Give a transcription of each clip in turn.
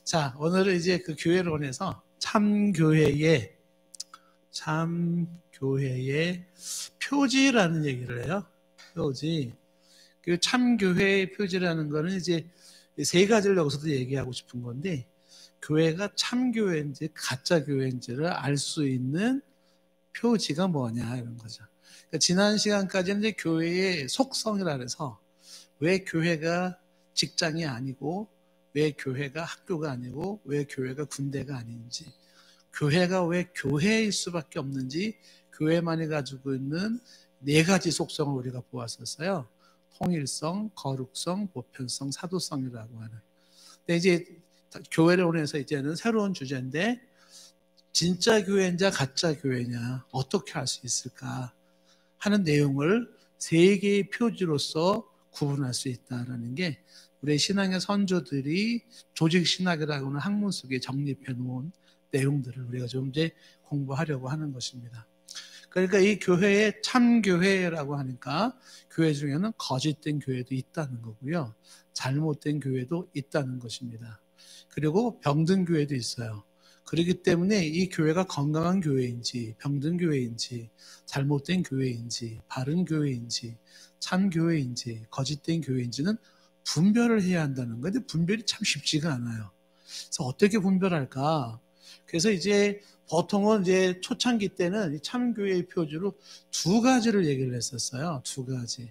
자, 오늘은 이제 그 교회론에서 참교회의 표지라는 얘기를 해요. 표지. 그 참교회의 표지라는 거는 이제 세 가지를 여기서도 얘기하고 싶은 건데, 교회가 참교회인지 가짜교회인지를 알 수 있는 표지가 뭐냐, 이런 거죠. 그러니까 지난 시간까지는 이제 교회의 속성이라 해서 왜 교회가 직장이 아니고, 왜 교회가 학교가 아니고, 왜 교회가 군대가 아닌지, 교회가 왜 교회일 수밖에 없는지, 교회만이 가지고 있는 네 가지 속성을 우리가 보았었어요. 통일성, 거룩성, 보편성, 사도성이라고 하는. 근데 이제 교회론에서 이제는 새로운 주제인데, 진짜 교회냐 가짜 교회냐 어떻게 할 수 있을까 하는 내용을 세 개의 표지로서 구분할 수 있다는 게 우리 신앙의 선조들이 조직신학이라고 하는 학문 속에 정립해 놓은 내용들을 우리가 좀 이제 공부하려고 하는 것입니다. 그러니까 이 교회의 참교회라고 하니까 교회 중에는 거짓된 교회도 있다는 거고요. 잘못된 교회도 있다는 것입니다. 그리고 병든 교회도 있어요. 그렇기 때문에 이 교회가 건강한 교회인지 병든 교회인지 잘못된 교회인지 바른 교회인지 참 교회인지 거짓된 교회인지는 분별을 해야 한다는 거예요. 근데 분별이 참 쉽지가 않아요. 그래서 어떻게 분별할까? 그래서 이제 보통은 이제 초창기 때는 참교회의 표지로 두 가지를 얘기를 했었어요. 두 가지.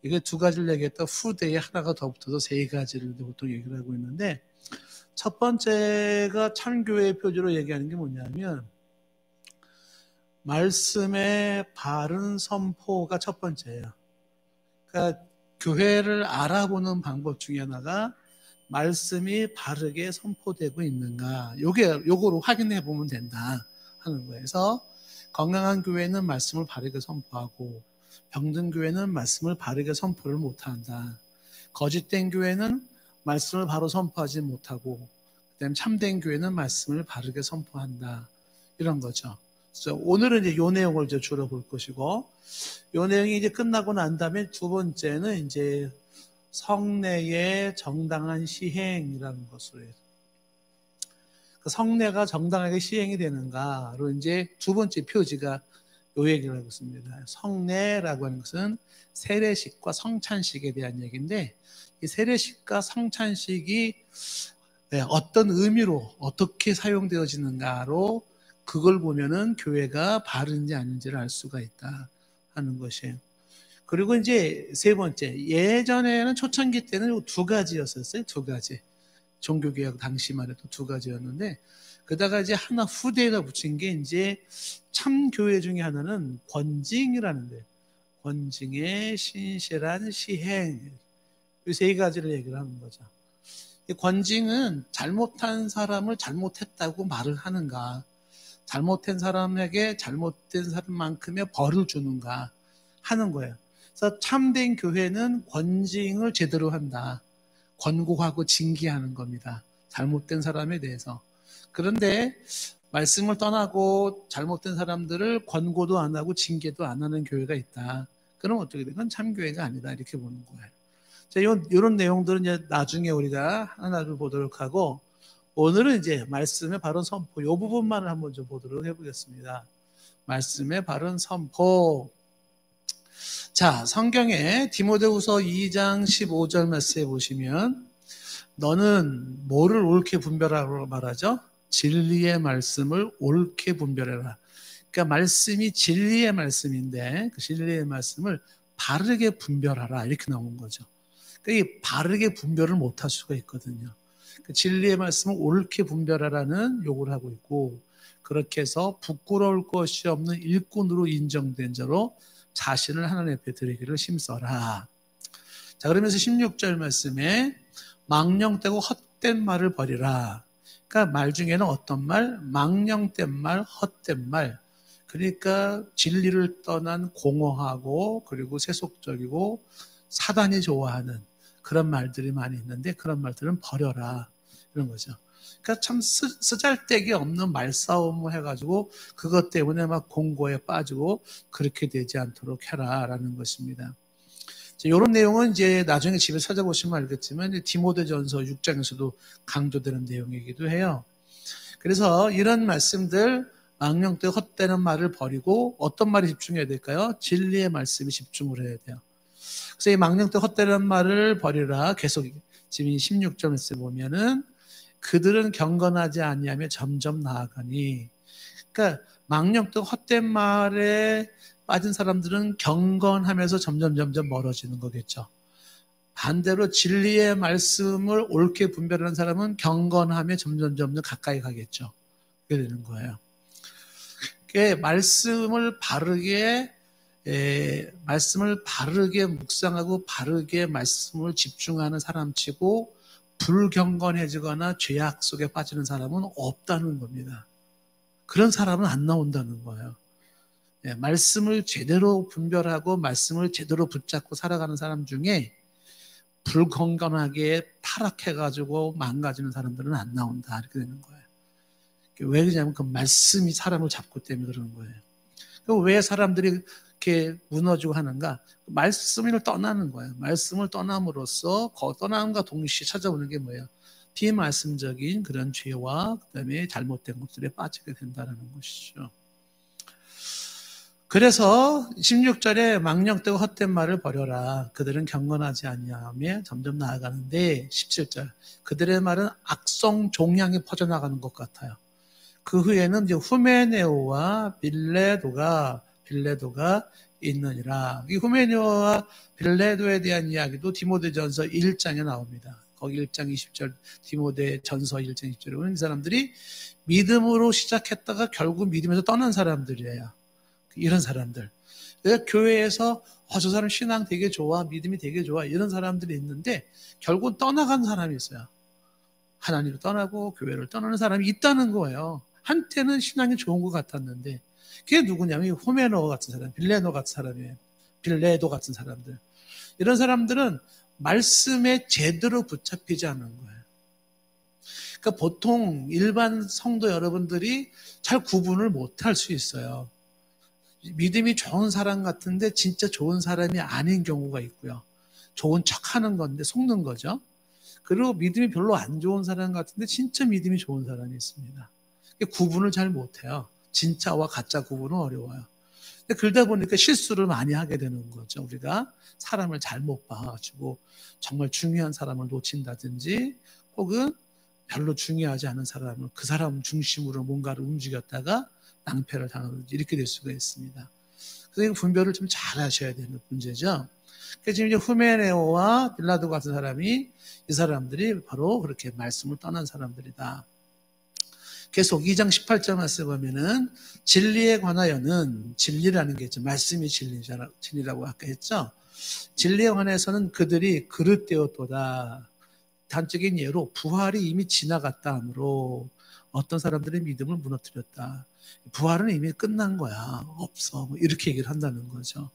이게 두 가지를 얘기했다 후대에 하나가 더 붙어서 세 가지를 보통 얘기를 하고 있는데, 첫 번째가 참교회의 표지로 얘기하는 게 뭐냐면 말씀의 바른 선포가 첫 번째예요. 그러니까 교회를 알아보는 방법 중에 하나가 말씀이 바르게 선포되고 있는가, 요거로 확인해 보면 된다 하는 거예요. 그래서 건강한 교회는 말씀을 바르게 선포하고 병든 교회는 말씀을 바르게 선포를 못한다. 거짓된 교회는 말씀을 바로 선포하지 못하고 그다음에 참된 교회는 말씀을 바르게 선포한다. 이런 거죠. 그래서 오늘은 이제 요 내용을 이제 주로 볼 것이고, 요 내용이 이제 끝나고 난 다음에 두 번째는 이제 성례의 정당한 시행이라는 것으로 해서 그 성례가 정당하게 시행이 되는가로 이제 두 번째 표지가 요 얘기를 하고 있습니다. 성례라고 하는 것은 세례식과 성찬식에 대한 얘기인데, 이 세례식과 성찬식이 어떤 의미로 어떻게 사용되어지는가로 그걸 보면은 교회가 바른지 아닌지를 알 수가 있다 하는 것이에요. 그리고 이제 세 번째, 예전에는 초창기 때는 두 가지였었어요. 두 가지. 종교개혁 당시만 해도 두 가지였는데, 그러다가 이제 하나 후대에다 붙인 게 이제 참교회 중에 하나는 권징이라는데, 권징의 신실한 시행. 이 세 가지를 얘기를 하는 거죠. 이 권징은 잘못한 사람을 잘못했다고 말을 하는가, 잘못한 사람에게 잘못된 사람만큼의 벌을 주는가 하는 거예요. 그래서 참된 교회는 권징을 제대로 한다. 권고하고 징계하는 겁니다. 잘못된 사람에 대해서. 그런데 말씀을 떠나고 잘못된 사람들을 권고도 안 하고 징계도 안 하는 교회가 있다. 그럼 어떻게 돼? 그건 참교회가 아니다. 이렇게 보는 거예요. 자, 이런 내용들은 이제 나중에 우리가 하나를 보도록 하고, 오늘은 이제 말씀의 바른 선포, 이 부분만을 한번 좀 보도록 해보겠습니다. 말씀의 바른 선포. 자, 성경에 디모데후서 2장 15절 말씀에 보시면 너는 뭐를 옳게 분별하라고 말하죠? 진리의 말씀을 옳게 분별해라. 그러니까 말씀이 진리의 말씀인데 그 진리의 말씀을 바르게 분별하라 이렇게 나온 거죠. 그러니까 이 바르게 분별을 못할 수가 있거든요. 그 진리의 말씀을 옳게 분별하라는 요구를 하고 있고, 그렇게 해서 부끄러울 것이 없는 일꾼으로 인정된 자로 자신을 하나님 앞에 드리기를 힘써라. 자, 그러면서 16절 말씀에 망령되고 헛된 말을 버리라. 그러니까 말 중에는 어떤 말? 망령된 말, 헛된 말. 그러니까 진리를 떠난 공허하고 그리고 세속적이고 사단이 좋아하는 그런 말들이 많이 있는데 그런 말들은 버려라. 이런 거죠. 그러니까 참 쓰잘데기 없는 말싸움을 해가지고 그것 때문에 막 공고에 빠지고 그렇게 되지 않도록 해라라는 것입니다. 이런 내용은 이제 나중에 집에 찾아보시면 알겠지만 디모데전서 6장에서도 강조되는 내용이기도 해요. 그래서 이런 말씀들, 망령되고 헛되는 말을 버리고 어떤 말에 집중해야 될까요? 진리의 말씀에 집중을 해야 돼요. 그래서 이 망령되고 헛되는 말을 버리라. 계속 지금 16절에서 보면은 그들은 경건하지 아니하며 점점 나아가니. 그러니까 망령되고 헛된 말에 빠진 사람들은 경건하면서 점점 멀어지는 거겠죠. 반대로 진리의 말씀을 옳게 분별하는 사람은 경건하며 점점 가까이 가겠죠. 그렇게 되는 거예요. 말씀을 바르게 묵상하고 바르게 말씀을 집중하는 사람치고 불경건해지거나 죄악 속에 빠지는 사람은 없다는 겁니다. 그런 사람은 안 나온다는 거예요. 말씀을 제대로 분별하고 말씀을 제대로 붙잡고 살아가는 사람 중에 불건강하게 타락해가지고 망가지는 사람들은 안 나온다. 이렇게 되는 거예요. 왜 그러냐면 그 말씀이 사람을 잡고 때문에 그러는 거예요. 왜 사람들이 이렇게 무너지고 하는가? 말씀을 떠나는 거예요. 말씀을 떠남으로써 떠남과 동시에 찾아오는 게 뭐예요? 비말씀적인 그런 죄와 그다음에 잘못된 것들에 빠지게 된다는 것이죠. 그래서 16절에 망령되고 헛된 말을 버려라. 그들은 경건하지 아니하며 점점 나아가는데 17절 그들의 말은 악성 종양이 퍼져나가는 것 같아요. 그 후에는 이제 후메네오와 빌레도가 있느니라. 이 후메네오와 빌레도에 대한 이야기도 디모데전서 1장에 나옵니다. 거기 1장 20절 디모데전서 1장 20절에 보면 이 사람들이 믿음으로 시작했다가 결국 믿음에서 떠난 사람들이에요. 이런 사람들. 그래서 교회에서 저 사람 신앙 되게 좋아, 믿음이 되게 좋아 이런 사람들이 있는데 결국 떠나간 사람이 있어요. 하나님을 떠나고 교회를 떠나는 사람이 있다는 거예요. 한때는 신앙이 좋은 것 같았는데 그게 누구냐면 호메노 같은 사람, 빌레노 같은 사람이에요. 빌레도 같은 사람들. 이런 사람들은 말씀에 제대로 붙잡히지 않는 거예요. 그러니까 보통 일반 성도 여러분들이 잘 구분을 못할 수 있어요. 믿음이 좋은 사람 같은데 진짜 좋은 사람이 아닌 경우가 있고요. 좋은 척하는 건데 속는 거죠. 그리고 믿음이 별로 안 좋은 사람 같은데 진짜 믿음이 좋은 사람이 있습니다. 구분을 잘 못해요. 진짜와 가짜 구분은 어려워요. 그러다 보니까 실수를 많이 하게 되는 거죠. 우리가 사람을 잘못 봐가지고 정말 중요한 사람을 놓친다든지 혹은 별로 중요하지 않은 사람을 그 사람 중심으로 뭔가를 움직였다가 낭패를 당하든지 이렇게 될 수가 있습니다. 그래서 분별을 좀 잘 하셔야 되는 문제죠. 그래서 지금 이제 후메네오와 빌라도 같은 사람이 이 사람들이 바로 그렇게 말씀을 떠난 사람들이다. 계속 2장 18절 말씀 보면은 진리에 관하여는 진리라는 게 있죠. 말씀이 진리라고 아까 했죠. 진리에 관해서는 그들이 그릇되었도다. 단적인 예로 부활이 이미 지나갔다 하므로 어떤 사람들의 믿음을 무너뜨렸다. 부활은 이미 끝난 거야. 없어. 이렇게 얘기를 한다는 거죠.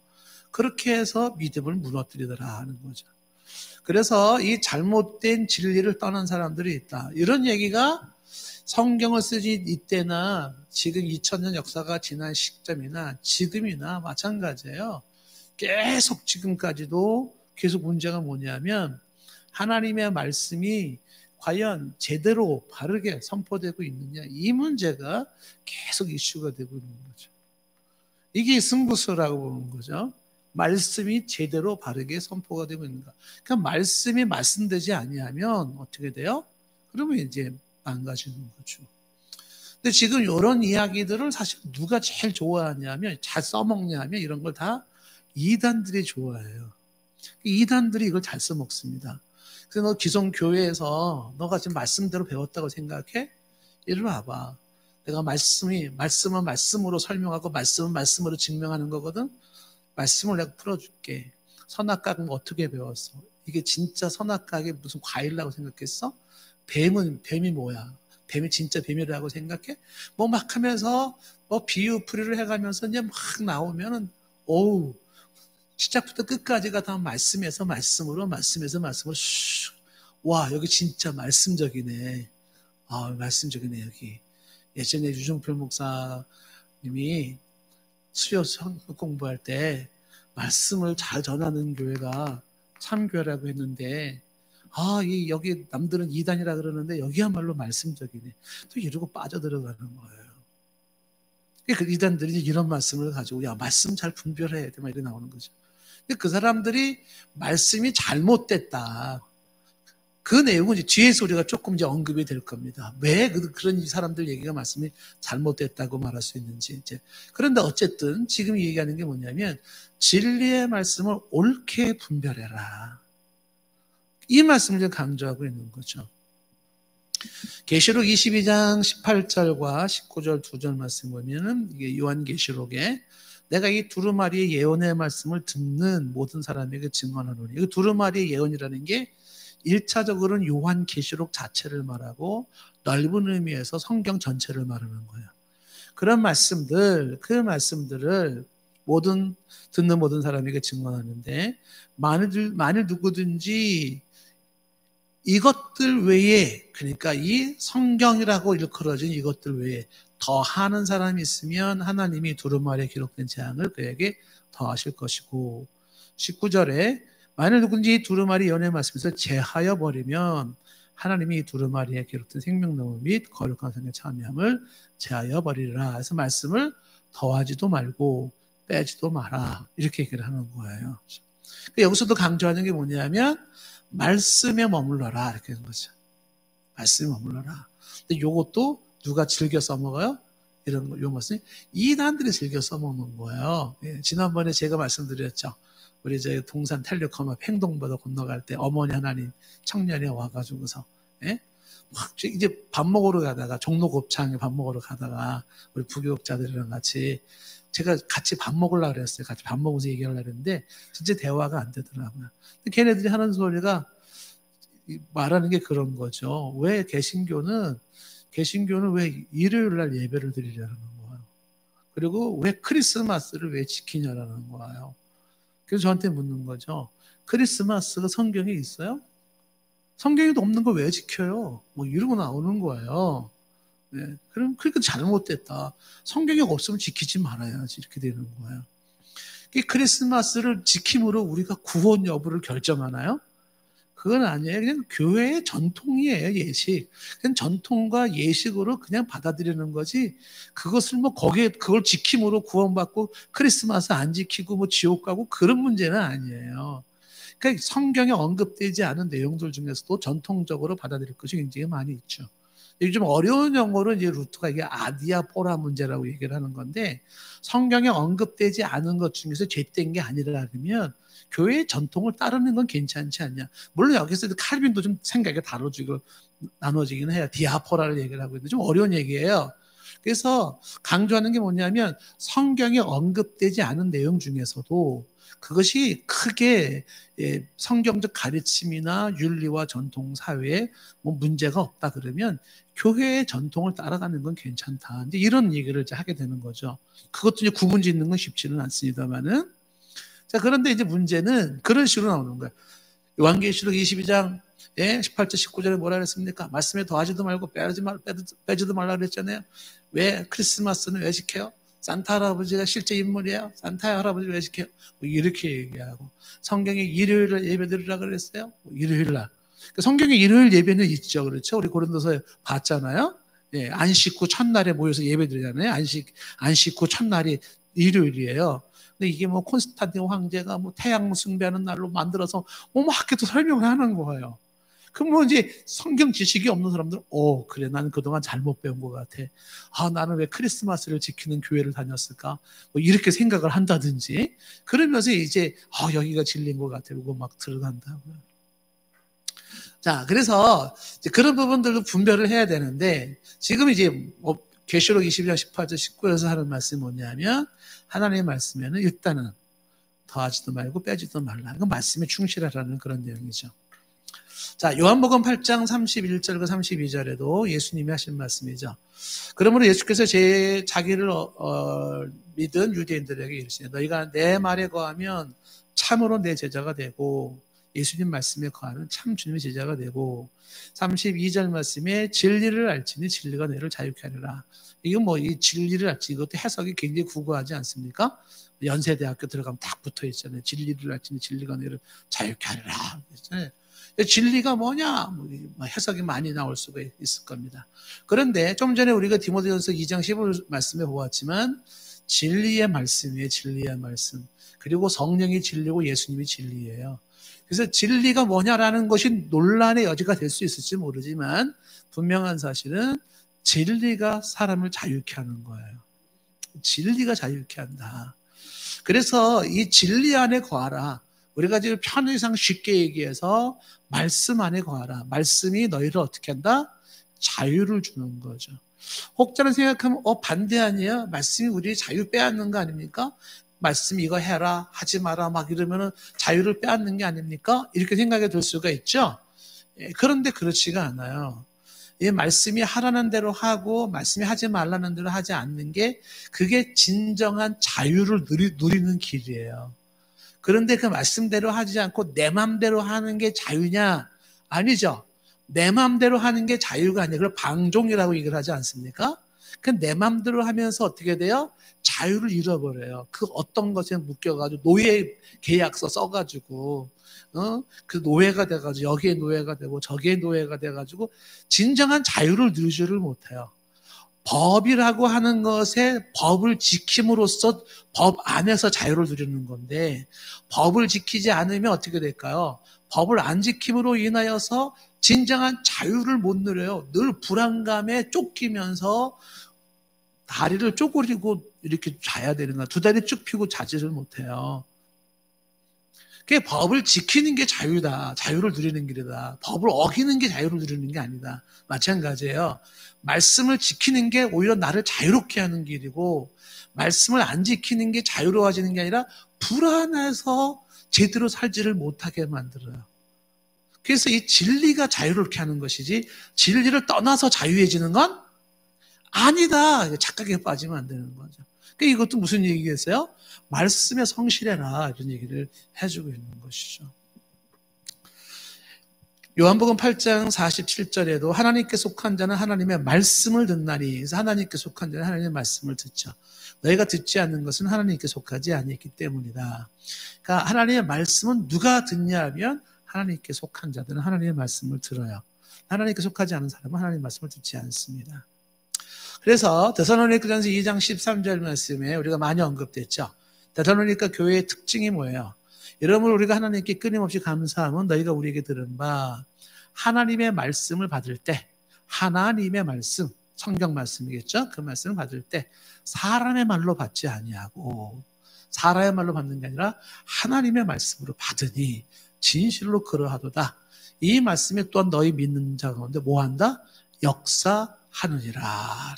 그렇게 해서 믿음을 무너뜨리더라 하는 거죠. 그래서 이 잘못된 진리를 떠난 사람들이 있다. 이런 얘기가 성경을 쓰지 이때나 지금 2000년 역사가 지난 시점이나 지금이나 마찬가지예요. 계속 지금까지도 계속 문제가 뭐냐면 하나님의 말씀이 과연 제대로 바르게 선포되고 있느냐 이 문제가 계속 이슈가 되고 있는 거죠. 이게 승부수라고 보는 거죠. 말씀이 제대로 바르게 선포가 되고 있는가. 그러니까 말씀이 말씀되지 아니하면 어떻게 돼요? 그러면 이제 망가지는 거죠. 근데 지금 이런 이야기들을 사실 누가 제일 좋아하냐면 잘 써먹냐면 이런 걸 다 이단들이 좋아해요. 이단들이 이걸 잘 써먹습니다. 그래서 너 기존 교회에서 너가 지금 말씀대로 배웠다고 생각해? 이리 와봐. 내가 말씀은 말씀으로 설명하고 말씀은 말씀으로 증명하는 거거든. 말씀을 내가 풀어줄게. 선악과는 어떻게 배웠어? 이게 진짜 선악과가 무슨 과일이라고 생각했어? 뱀이 뭐야? 뱀이 진짜 뱀이라고 생각해? 뭐 막 하면서 뭐 비유풀이를 해가면서 이제 막 나오면은 어우 시작부터 끝까지가 다 말씀에서 말씀으로 슉. 와 여기 진짜 말씀적이네. 아 말씀적이네 여기. 예전에 유종필 목사님이 수요 공부할 때 말씀을 잘 전하는 교회가 참교회라고 했는데 여기 남들은 이단이라 그러는데 여기야말로 말씀적이네. 또 이러고 빠져들어가는 거예요. 그 이단들이 이런 말씀을 가지고 야 말씀 잘 분별해야 돼 막 이렇게 나오는 거죠. 근데 그 사람들이 말씀이 잘못됐다. 그 내용은 이제 뒤에서 우리가 조금 이제 언급이 될 겁니다. 왜 그런 사람들 얘기가 말씀이 잘못됐다고 말할 수 있는지. 이제. 그런데 어쨌든 지금 얘기하는 게 뭐냐면 진리의 말씀을 옳게 분별해라. 이 말씀을 강조하고 있는 거죠. 계시록 22장 18절과 19절 두 절 말씀 보면은 이게 요한계시록에 내가 이 두루마리의 예언의 말씀을 듣는 모든 사람에게 증언하노니. 이 두루마리의 예언이라는 게 1차적으로는 요한계시록 자체를 말하고 넓은 의미에서 성경 전체를 말하는 거예요. 그런 말씀들, 그 말씀들을 듣는 모든 사람에게 증언하는데 만일 누구든지 이것들 외에, 그러니까 이 성경이라고 일컬어진 이것들 외에 더 하는 사람이 있으면 하나님이 두루마리에 기록된 재앙을 그에게 더하실 것이고, 19절에 만일 누군지 두루마리 예언의 말씀에서 제하여 버리면 하나님이 이 두루마리에 기록된 생명나무 및 거룩한 성의 참여함을 제하여 버리라. 그래서 말씀을 더하지도 말고 빼지도 마라. 이렇게 얘기를 하는 거예요. 여기서도 강조하는 게 뭐냐면 말씀에 머물러라 이렇게 하는 거죠. 말씀에 머물러라. 근데 요것도 누가 즐겨 써먹어요? 이런 거, 요 말씀 이단들이 즐겨 써먹는 거예요. 예, 지난번에 제가 말씀드렸죠. 우리 저희 동산 텔레콤 횡동보도 건너갈 때 어머니 하나님 청년이 와가지고서 예? 이제 밥 먹으러 가다가 종로 곱창에 밥 먹으러 가다가 우리 부교육자들이랑 같이 제가 같이 밥 먹으려고 그랬어요. 같이 밥 먹으면서 얘기하려고 했는데 진짜 대화가 안 되더라고요. 걔네들이 하는 소리가 말하는 게 그런 거죠. 왜 개신교는 왜 일요일 날 예배를 드리려는 거예요. 그리고 왜 크리스마스를 왜 지키냐라는 거예요. 그래서 저한테 묻는 거죠. 크리스마스가 성경에 있어요? 성경에도 없는 걸 왜 지켜요? 뭐 이러고 나오는 거예요. 네. 그러니까 잘못됐다. 성경에 없으면 지키지 말아야지. 이렇게 되는 거예요. 크리스마스를 지킴으로 우리가 구원 여부를 결정하나요? 그건 아니에요. 그냥 교회의 전통이에요, 예식. 그냥 전통과 예식으로 그냥 받아들이는 거지. 그것을 그걸 지킴으로 구원받고 크리스마스 안 지키고 지옥 가고 그런 문제는 아니에요. 그러니까 성경에 언급되지 않은 내용들 중에서도 전통적으로 받아들일 것이 굉장히 많이 있죠. 요즘 어려운 용어로 이제 루트가 이게 아디아포라 문제라고 얘기를 하는 건데 성경에 언급되지 않은 것 중에서 죄된 게 아니라 그러면 교회의 전통을 따르는 건 괜찮지 않냐. 물론 여기서 칼빈도 좀 생각이 나눠지긴 해요. 디아포라를 얘기를 하고 있는데 좀 어려운 얘기예요. 그래서 강조하는 게 뭐냐면 성경에 언급되지 않은 내용 중에서도 그것이 크게 성경적 가르침이나 윤리와 전통 사회에 문제가 없다 그러면 교회의 전통을 따라가는 건 괜찮다. 이제 이런 얘기를 이제 하게 되는 거죠. 그것도 이제 구분 짓는 건 쉽지는 않습니다만은. 자, 그런데 이제 문제는 그런 식으로 나오는 거예요. 요한계시록 22장 18절 19절에 뭐라 그랬습니까? 말씀에 더하지도 말고 빼지도 말라 그랬잖아요. 왜 크리스마스는 왜 지켜요? 산타 할아버지가 실제 인물이에요. 산타 할아버지를 왜 지켜요? 이렇게 얘기하고 성경에 일요일날 예배 드리라 그랬어요. 일요일날 성경에 일요일 예배는 있죠. 그렇죠? 우리 고린도서에 봤잖아요. 예, 안식 후 첫날에 모여서 예배 드리잖아요. 안식 후 첫날이 일요일이에요. 근데 이게 콘스탄틴 황제가 태양 숭배하는 날로 만들어서 학교도 설명을 하는 거예요. 그럼 이제 성경 지식이 없는 사람들은 그래 나는 그동안 잘못 배운 것 같아. 나는 왜 크리스마스를 지키는 교회를 다녔을까? 이렇게 생각을 한다든지 그러면서 이제 여기가 진리인 것 같아. 그거 막 들어간다고요. 자, 그래서 이제 그런 부분들도 분별을 해야 되는데 지금 이제 계시록 22장 18절 19절에서 하는 말씀이 뭐냐면 하나님의 말씀에는 일단은 더하지도 말고 빼지도 말라. 그 말씀에 충실하라는 그런 내용이죠. 자, 요한복음 8장 31절과 32절에도 예수님이 하신 말씀이죠. 그러므로 예수께서 자기를 믿은 유대인들에게 이르시되 너희가 내 말에 거하면 참으로 내 제자가 되고 예수님 말씀에 거하면 참 주님의 제자가 되고 32절 말씀에 진리를 알지니 진리가 너희를 자유케 하리라. 이건 이 진리를 알지 이것도 해석이 굉장히 구구하지 않습니까? 연세대학교 들어가면 딱 붙어 있잖아요. 진리를 알지니 진리가 너희를 자유케 하리라. 진리가 뭐냐? 뭐 해석이 많이 나올 수가 있을 겁니다. 그런데 좀 전에 우리가 디모데전서 2장 15절 말씀에 보았지만 진리의 말씀이에요. 진리의 말씀. 그리고 성령이 진리고 예수님이 진리예요. 그래서 진리가 뭐냐라는 것이 논란의 여지가 될 수 있을지 모르지만 분명한 사실은 진리가 사람을 자유케 하는 거예요. 진리가 자유케 한다. 그래서 이 진리 안에 거하라. 우리가 지금 편의상 쉽게 얘기해서 말씀 안에 거하라. 말씀이 너희를 어떻게 한다? 자유를 주는 거죠. 혹자는 생각하면 반대 아니에요? 말씀이 우리 자유 빼앗는 거 아닙니까? 말씀 이거 해라 하지 마라 막 이러면 자유를 빼앗는 게 아닙니까? 이렇게 생각이 들 수가 있죠. 그런데 그렇지가 않아요. 이 말씀이 하라는 대로 하고 말씀이 하지 말라는 대로 하지 않는 게 그게 진정한 자유를 누리는 길이에요. 그런데 그 말씀대로 하지 않고 내 맘대로 하는 게 자유냐? 아니죠. 내 맘대로 하는 게 자유가 아니라 그걸 방종이라고 얘기를 하지 않습니까? 그 내 맘대로 하면서 어떻게 돼요? 자유를 잃어버려요. 그 어떤 것에 묶여가지고 노예 계약서 써가지고 그 노예가 돼가지고 여기에 노예가 되고 저기에 노예가 돼가지고 진정한 자유를 누리지를 못해요. 법이라고 하는 것에 법을 지킴으로써 법 안에서 자유를 누리는 건데 법을 지키지 않으면 어떻게 될까요? 법을 안 지킴으로 인하여서 진정한 자유를 못 누려요. 늘 불안감에 쫓기면서 다리를 쪼그리고 이렇게 자야 되는 거야. 두 다리 쭉 펴고 자지를 못해요. 그 법을 지키는 게 자유다. 자유를 누리는 길이다. 법을 어기는 게 자유를 누리는 게 아니다. 마찬가지예요. 말씀을 지키는 게 오히려 나를 자유롭게 하는 길이고 말씀을 안 지키는 게 자유로워지는 게 아니라 불안해서 제대로 살지를 못하게 만들어요. 그래서 이 진리가 자유롭게 하는 것이지 진리를 떠나서 자유해지는 건 아니다. 착각에 빠지면 안 되는 거죠. 그러니까 이것도 무슨 얘기겠어요? 말씀에 성실해라 이런 얘기를 해주고 있는 것이죠. 요한복음 8장 47절에도 하나님께 속한 자는 하나님의 말씀을 듣나니 그래서 하나님께 속한 자는 하나님의 말씀을 듣죠. 너희가 듣지 않는 것은 하나님께 속하지 아니했기 때문이다. 그러니까 하나님의 말씀은 누가 듣냐 하면 하나님께 속한 자들은 하나님의 말씀을 들어요. 하나님께 속하지 않은 사람은 하나님의 말씀을 듣지 않습니다. 그래서 데살로니가전서 2장 13절 말씀에 우리가 많이 언급됐죠. 데살로니가 교회의 특징이 뭐예요? 여러분 우리가 하나님께 끊임없이 감사하면 너희가 우리에게 들은 바 하나님의 말씀을 받을 때 하나님의 말씀, 성경 말씀이겠죠? 그 말씀을 받을 때 사람의 말로 받지 아니하고 사람의 말로 받는 게 아니라 하나님의 말씀으로 받으니 진실로 그러하도다. 이 말씀에 또한 너희 믿는 자 가운데 뭐한다? 역사하느니라.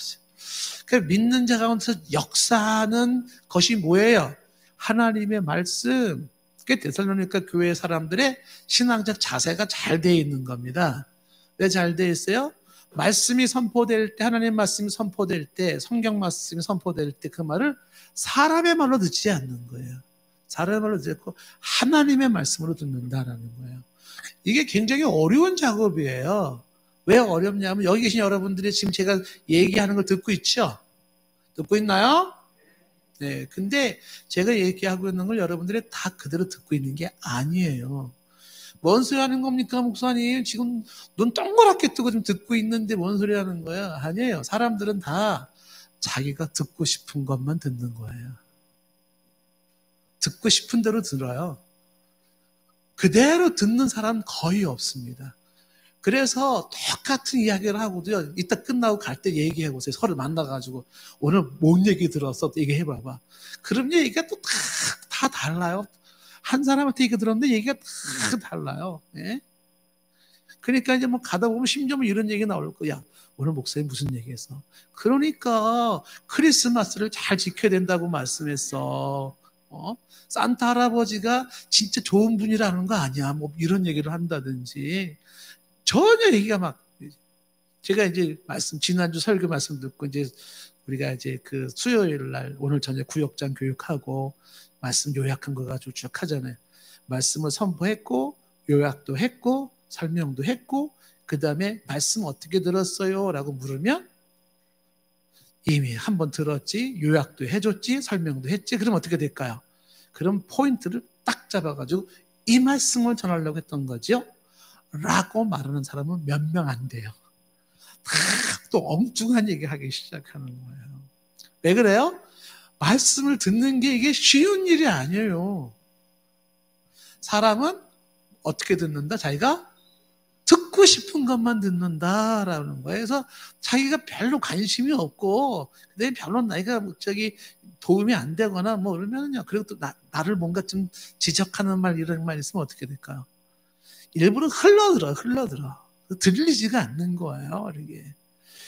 그러니까 믿는 자 가운데서 역사하는 것이 뭐예요? 하나님의 말씀. 그게 데살로니가 교회 사람들의 신앙적 자세가 잘 되어 있는 겁니다. 왜 잘 되어 있어요? 말씀이 선포될 때, 하나님의 말씀이 선포될 때, 성경 말씀이 선포될 때 그 말을 사람의 말로 듣지 않는 거예요. 사람의 말로 듣고 하나님의 말씀으로 듣는다라는 거예요. 이게 굉장히 어려운 작업이에요. 왜 어렵냐면 여기 계신 여러분들이 지금 제가 얘기하는 걸 듣고 있죠? 듣고 있나요? 네. 근데 제가 얘기하고 있는 걸 여러분들이 다 그대로 듣고 있는 게 아니에요. 뭔 소리 하는 겁니까, 목사님? 지금 눈 동그랗게 뜨고 좀 듣고 있는데 뭔 소리 하는 거야? 아니에요. 사람들은 다 자기가 듣고 싶은 것만 듣는 거예요. 듣고 싶은 대로 들어요. 그대로 듣는 사람 거의 없습니다. 그래서 똑같은 이야기를 하고도요, 이따 끝나고 갈 때 얘기해보세요. 서로 만나가지고, 오늘 뭔 얘기 들었어? 얘기해봐봐. 그럼 얘기가 또 다 달라요. 한 사람한테 얘기 들었는데 얘기가 다 달라요. 예? 그러니까 이제 뭐 가다 보면 심지어 뭐 이런 얘기 나올 거야. 오늘 목사님 무슨 얘기 했어? 그러니까 크리스마스를 잘 지켜야 된다고 말씀했어. 산타 할아버지가 진짜 좋은 분이라는 거 아니야. 뭐 이런 얘기를 한다든지. 전혀 얘기가 막, 제가 이제 지난주 설교 말씀 듣고 이제 우리가 이제 그 수요일 날 오늘 저녁 구역장 교육하고 말씀 요약한 거 가지고 쭉 하잖아요. 말씀을 선포했고, 요약도 했고, 설명도 했고, 그 다음에 말씀 어떻게 들었어요? 라고 물으면 이미 한번 들었지, 요약도 해줬지, 설명도 했지. 그럼 어떻게 될까요? 그럼 포인트를 딱 잡아가지고 이 말씀을 전하려고 했던 거죠 라고 말하는 사람은 몇 명 안 돼요. 또 엉뚱한 얘기 하기 시작하는 거예요. 왜 그래요? 말씀을 듣는 게 이게 쉬운 일이 아니에요. 사람은 어떻게 듣는다? 자기가 듣고 싶은 것만 듣는다라는 거예요. 그래서 자기가 별로 관심이 없고, 근데 별로 나이가 도움이 안 되거나 뭐 그러면요. 그리고 또 나를 뭔가 좀 지적하는 말 이런 말 있으면 어떻게 될까요? 일부러 흘러들어. 들리지가 않는 거예요, 이게.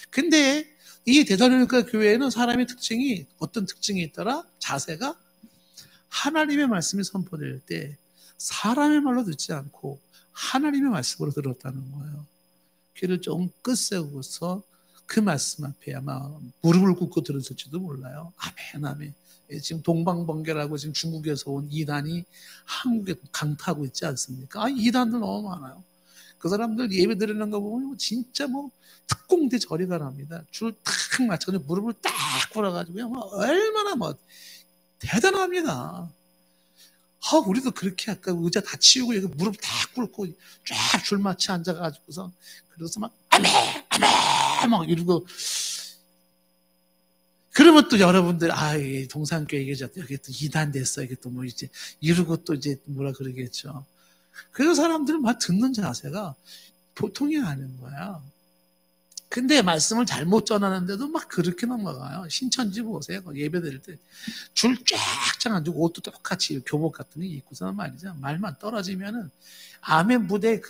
근데 이 데살로니가 교회에는 사람의 특징이 어떤 특징이 있더라? 자세가 하나님의 말씀이 선포될 때 사람의 말로 듣지 않고 하나님의 말씀으로 들었다는 거예요. 귀를 좀 끄세우고서 그 말씀 앞에 아마 무릎을 꿇고 들었을지도 몰라요. 아멘, 아멘. 지금 동방번개라고 지금 중국에서 온 이단이 한국에 강타하고 있지 않습니까? 이단들 너무 많아요. 그 사람들 예배 드리는 거 보면 진짜 뭐 특공대 저리가 납니다. 줄 탁 맞춰서 무릎을 딱 꿇어가지고 얼마나 뭐 대단합니다. 우리도 그렇게 아까 의자 다 치우고 여기 무릎 다 꿇고 쫙 줄 맞춰 앉아가지고서 그래서 막 아멘 아멘 막 이러고 그러면 또 여러분들 동산교회 여기 또 이단 됐어 이게 또 뭐 이제 이러고 또 이제 뭐라 그러겠죠. 그래서 사람들은 막 듣는 자세가 보통이 아닌 거야. 근데 말씀을 잘못 전하는데도 막 그렇게 넘어가요. 신천지 보세요. 예배 드릴 때 줄 쫙 앉고 옷도 똑같이 교복 같은 게 입고서는 말이죠. 말만 떨어지면은 아멘 부대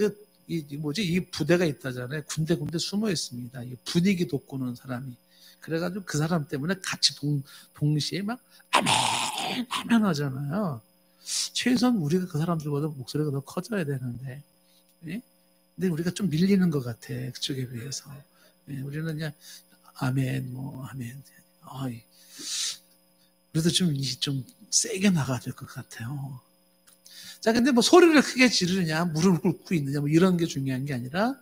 이 부대가 있다잖아요. 군데 숨어 있습니다. 이 분위기 돋구는 사람이. 그래가지고 그 사람 때문에 같이 동시에 막 아멘 아멘 하잖아요. 최소한 우리가 그 사람들보다 목소리가 더 커져야 되는데, 예? 근데 우리가 좀 밀리는 것 같아 그쪽에 비해서. 예, 우리는 그냥 아멘 아멘. 그래도 좀 세게 나가야 될 것 같아요. 자, 근데 뭐 소리를 크게 지르느냐, 무릎을 꿇고 있느냐, 뭐 이런 게 중요한 게 아니라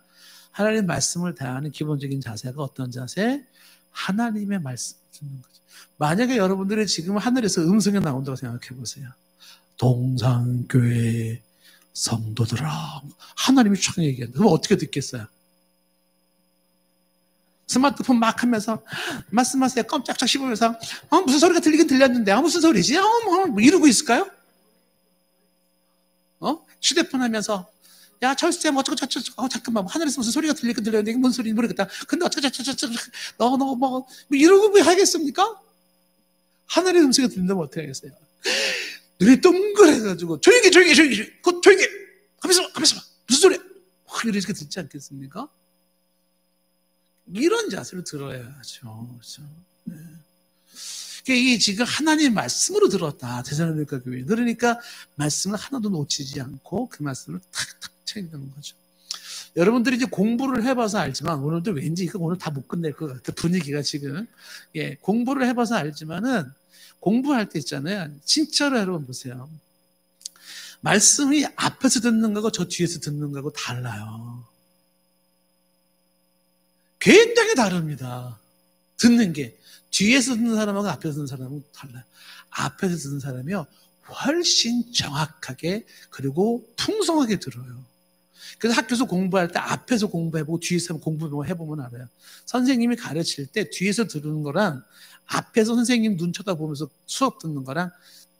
하나님의 말씀을 대하는 기본적인 자세가 어떤 자세? 하나님의 말씀을 듣는 거죠. 만약에 여러분들이 지금 하늘에서 음성이 나온다고 생각해 보세요. 동산교회 성도들아, 하나님이 쫙 얘기한다. 그럼 어떻게 듣겠어요? 스마트폰 막 하면서 말씀하세요. 껌짝짝 씹으면서 무슨 소리가 들리긴 들렸는데 무슨 소리지? 뭐 이러고 있을까요? 휴대폰 하면서 야 철수야 뭐 어쩌고 저쩌고 잠깐만 하늘에서 무슨 소리가 들리긴 들렸는데 이게 뭔 소리인지 모르겠다. 근데 어쩌고 저쩌고 너 뭐 이러고 왜 하겠습니까? 하늘의 음성이 들린다면 어떻게 하겠어요? 눈이 동그래가지고 조용히 하면서 무슨 소리야? 이렇게 듣지 않겠습니까? 이런 자세로 들어야죠. 그렇죠? 네. 이게 지금 하나님의 말씀으로 들었다. 데살로니가 교회. 그러니까 말씀을 하나도 놓치지 않고 그 말씀을 탁탁 챙기는 거죠. 여러분들이 이제 공부를 해봐서 알지만 오늘도 왠지 이거 오늘 다 못 끝낼 것 같아. 분위기가 지금. 공부를 해봐서 알지만은 공부할 때 있잖아요. 진짜로 여러분 보세요. 말씀이 앞에서 듣는 거고 저 뒤에서 듣는 거고 달라요. 굉장히 다릅니다. 듣는 게. 뒤에서 듣는 사람하고 앞에서 듣는 사람은 달라요. 앞에서 듣는 사람이요. 훨씬 정확하게 그리고 풍성하게 들어요. 그래서 학교에서 공부할 때 앞에서 공부해보고 뒤에서 공부해보면 알아요. 선생님이 가르칠 때 뒤에서 들은 거랑 앞에서 선생님 눈 쳐다보면서 수업 듣는 거랑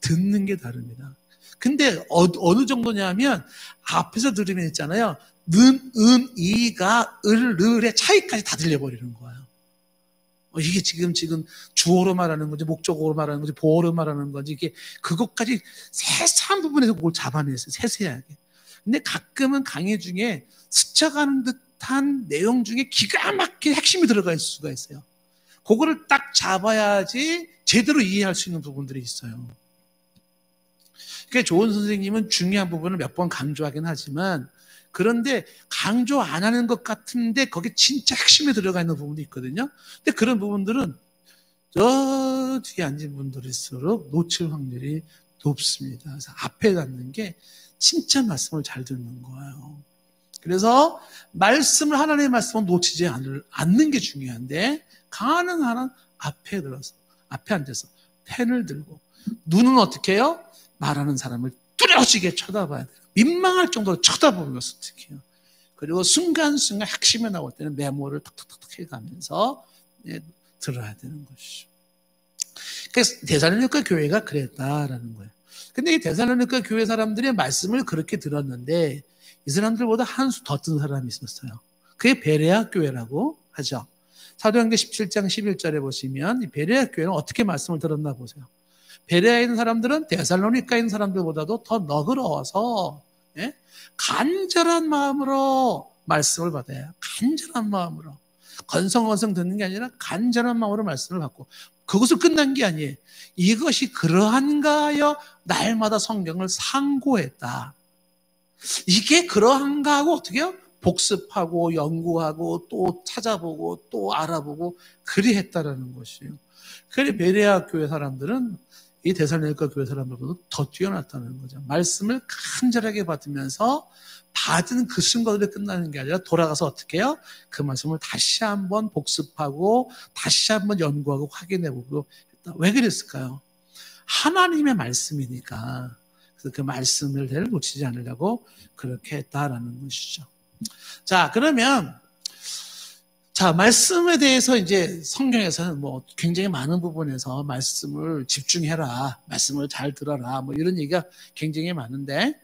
듣는 게 다릅니다. 근데 어느 정도냐면 앞에서 들으면 있잖아요. 이가, 을의 차이까지 다 들려버리는 거예요. 이게 지금 주어로 말하는 건지, 목적어로 말하는 건지, 보어로 말하는 건지, 이게 그것까지 세세한 부분에서 그걸 잡아냈어요. 세세하게. 근데 가끔은 강의 중에 스쳐가는 듯한 내용 중에 기가 막힌 핵심이 들어가 있을 수가 있어요. 그거를 딱 잡아야지 제대로 이해할 수 있는 부분들이 있어요. 그러니까 좋은 선생님은 중요한 부분을 몇 번 강조하긴 하지만 그런데 강조 안 하는 것 같은데 거기 진짜 핵심에 들어가 있는 부분이 있거든요. 근데 그런 부분들은 저 뒤에 앉은 분들일수록 놓칠 확률이 높습니다. 그래서 앞에 앉는 게 진짜 말씀을 잘 듣는 거예요. 그래서 하나님의 말씀을 놓치지 않는 게 중요한데 가능한 한 앞에 들어서, 앞에 앉아서 펜을 들고, 눈은 어떻게 해요? 말하는 사람을 뚜렷하게 쳐다봐야 돼요. 민망할 정도로 쳐다보는 것을 어떻게 해요? 그리고 순간순간 핵심이 나올 때는 메모를 탁탁탁 해가면서 들어야 되는 것이죠. 그래서 데살로니가 교회가 그랬다라는 거예요. 근데 이 데살로니가 교회 사람들이 말씀을 그렇게 들었는데 이 사람들보다 한 수 더 뜬 사람이 있었어요. 그게 베레아 교회라고 하죠. 사도행전 17장 11절에 보시면 이 베레아 교회는 어떻게 말씀을 들었나 보세요. 베레아에 있는 사람들은 데살로니카에 있는 사람들보다도 더 너그러워서 간절한 마음으로 말씀을 받아요. 간절한 마음으로. 건성건성 듣는 게 아니라 간절한 마음으로 말씀을 받고 그것을 끝난 게 아니에요. 이것이 그러한가 하여 날마다 성경을 상고했다. 이게 그러한가 하고 어떻게 해요? 복습하고 연구하고 또 찾아보고 또 알아보고 그리 했다라는 것이에요. 그래 베레아 교회 사람들은 이 데살로니가 교회 사람들보다 더 뛰어났다는 거죠. 말씀을 간절하게 받으면서 받은 그 순간으로 끝나는 게 아니라 돌아가서 어떻게 해요? 그 말씀을 다시 한번 복습하고 다시 한번 연구하고 확인해보고 했다. 왜 그랬을까요? 하나님의 말씀이니까. 그래서 그 말씀을 놓치지 않으려고 그렇게 했다라는 것이죠. 자, 그러면 말씀에 대해서 이제 성경에서는 뭐 굉장히 많은 부분에서 말씀을 집중해라, 말씀을 잘 들어라, 뭐 이런 얘기가 굉장히 많은데,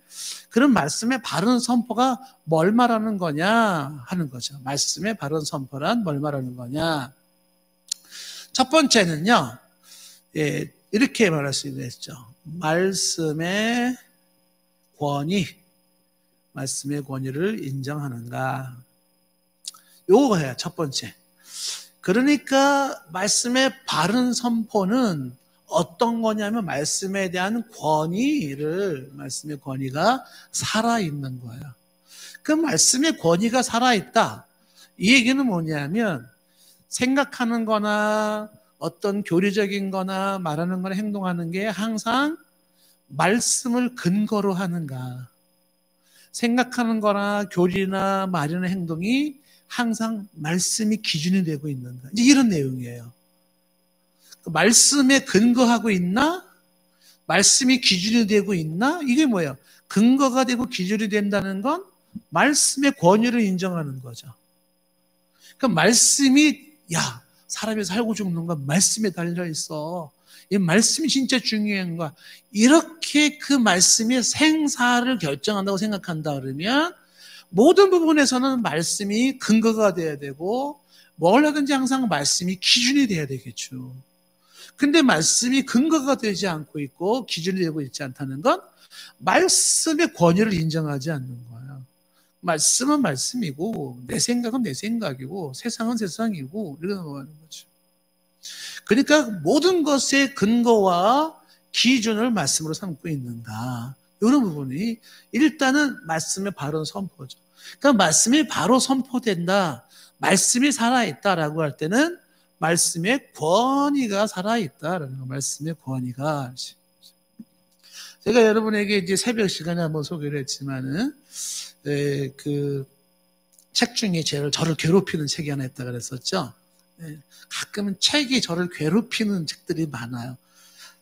그런 말씀의 바른 선포가 뭘 말하는 거냐 하는 거죠. 말씀의 바른 선포란 뭘 말하는 거냐. 첫 번째는요, 이렇게 말할 수 있겠죠. 말씀의 권위를 인정하는가. 요거예요, 첫 번째. 그러니까 말씀의 바른 선포는 어떤 거냐면 말씀에 대한 말씀의 권위가 살아있는 거예요. 그 말씀의 권위가 살아있다. 이 얘기는 뭐냐면 생각하는 거나 어떤 교리적인 거나 말하는 거나 행동하는 게 항상 말씀을 근거로 하는가. 생각하는 거나 교리나 말이나 행동이 항상 말씀이 기준이 되고 있는가. 이제 이런 내용이에요. 말씀에 근거하고 있나? 말씀이 기준이 되고 있나? 이게 뭐예요? 근거가 되고 기준이 된다는 건 말씀의 권위를 인정하는 거죠. 그러니까 말씀이 사람이 살고 죽는 건 말씀에 달려 있어. 이 말씀이 진짜 중요한 거야. 이렇게 그 말씀이 생사를 결정한다고 생각한다 그러면 모든 부분에서는 말씀이 근거가 돼야 되고 뭘 하든지 항상 말씀이 기준이 돼야 되겠죠. 근데 말씀이 근거가 되지 않고 있고 기준이 되고 있지 않다는 건 말씀의 권위를 인정하지 않는 거예요. 말씀은 말씀이고 내 생각은 내 생각이고 세상은 세상이고 이렇게 넘어가는 거죠. 그러니까 모든 것의 근거와 기준을 말씀으로 삼고 있는가. 이런 부분이 일단은 말씀의 바른 선포죠. 그러니까 말씀이 바로 선포된다. 말씀이 살아있다라고 할 때는 말씀의 권위가 살아있다라는 거. 말씀의 권위가. 제가 여러분에게 이제 새벽 시간에 한번 소개를 했지만은 그 책 중에 저를 괴롭히는 책이 하나 있다 그랬었죠. 가끔은 책이 저를 괴롭히는 책들이 많아요.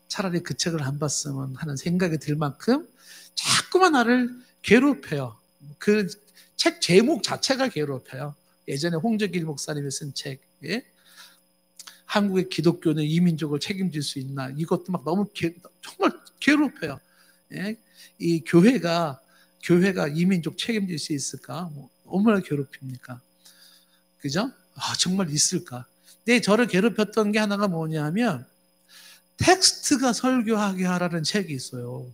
차라리 그 책을 안 봤으면 하는 생각이 들 만큼 자꾸만 나를 괴롭혀요. 그 책 제목 자체가 괴롭혀요. 예전에 홍적일 목사님이 쓴 책, 한국의 기독교는 이민족을 책임질 수 있나? 이것도 막 너무 정말 괴롭혀요. 이 교회가 이민족 책임질 수 있을까? 얼마나 괴롭힙니까? 그죠? 정말 있을까? 근데 저를 괴롭혔던 게 하나가 뭐냐면 텍스트가 설교하게 하라는 책이 있어요.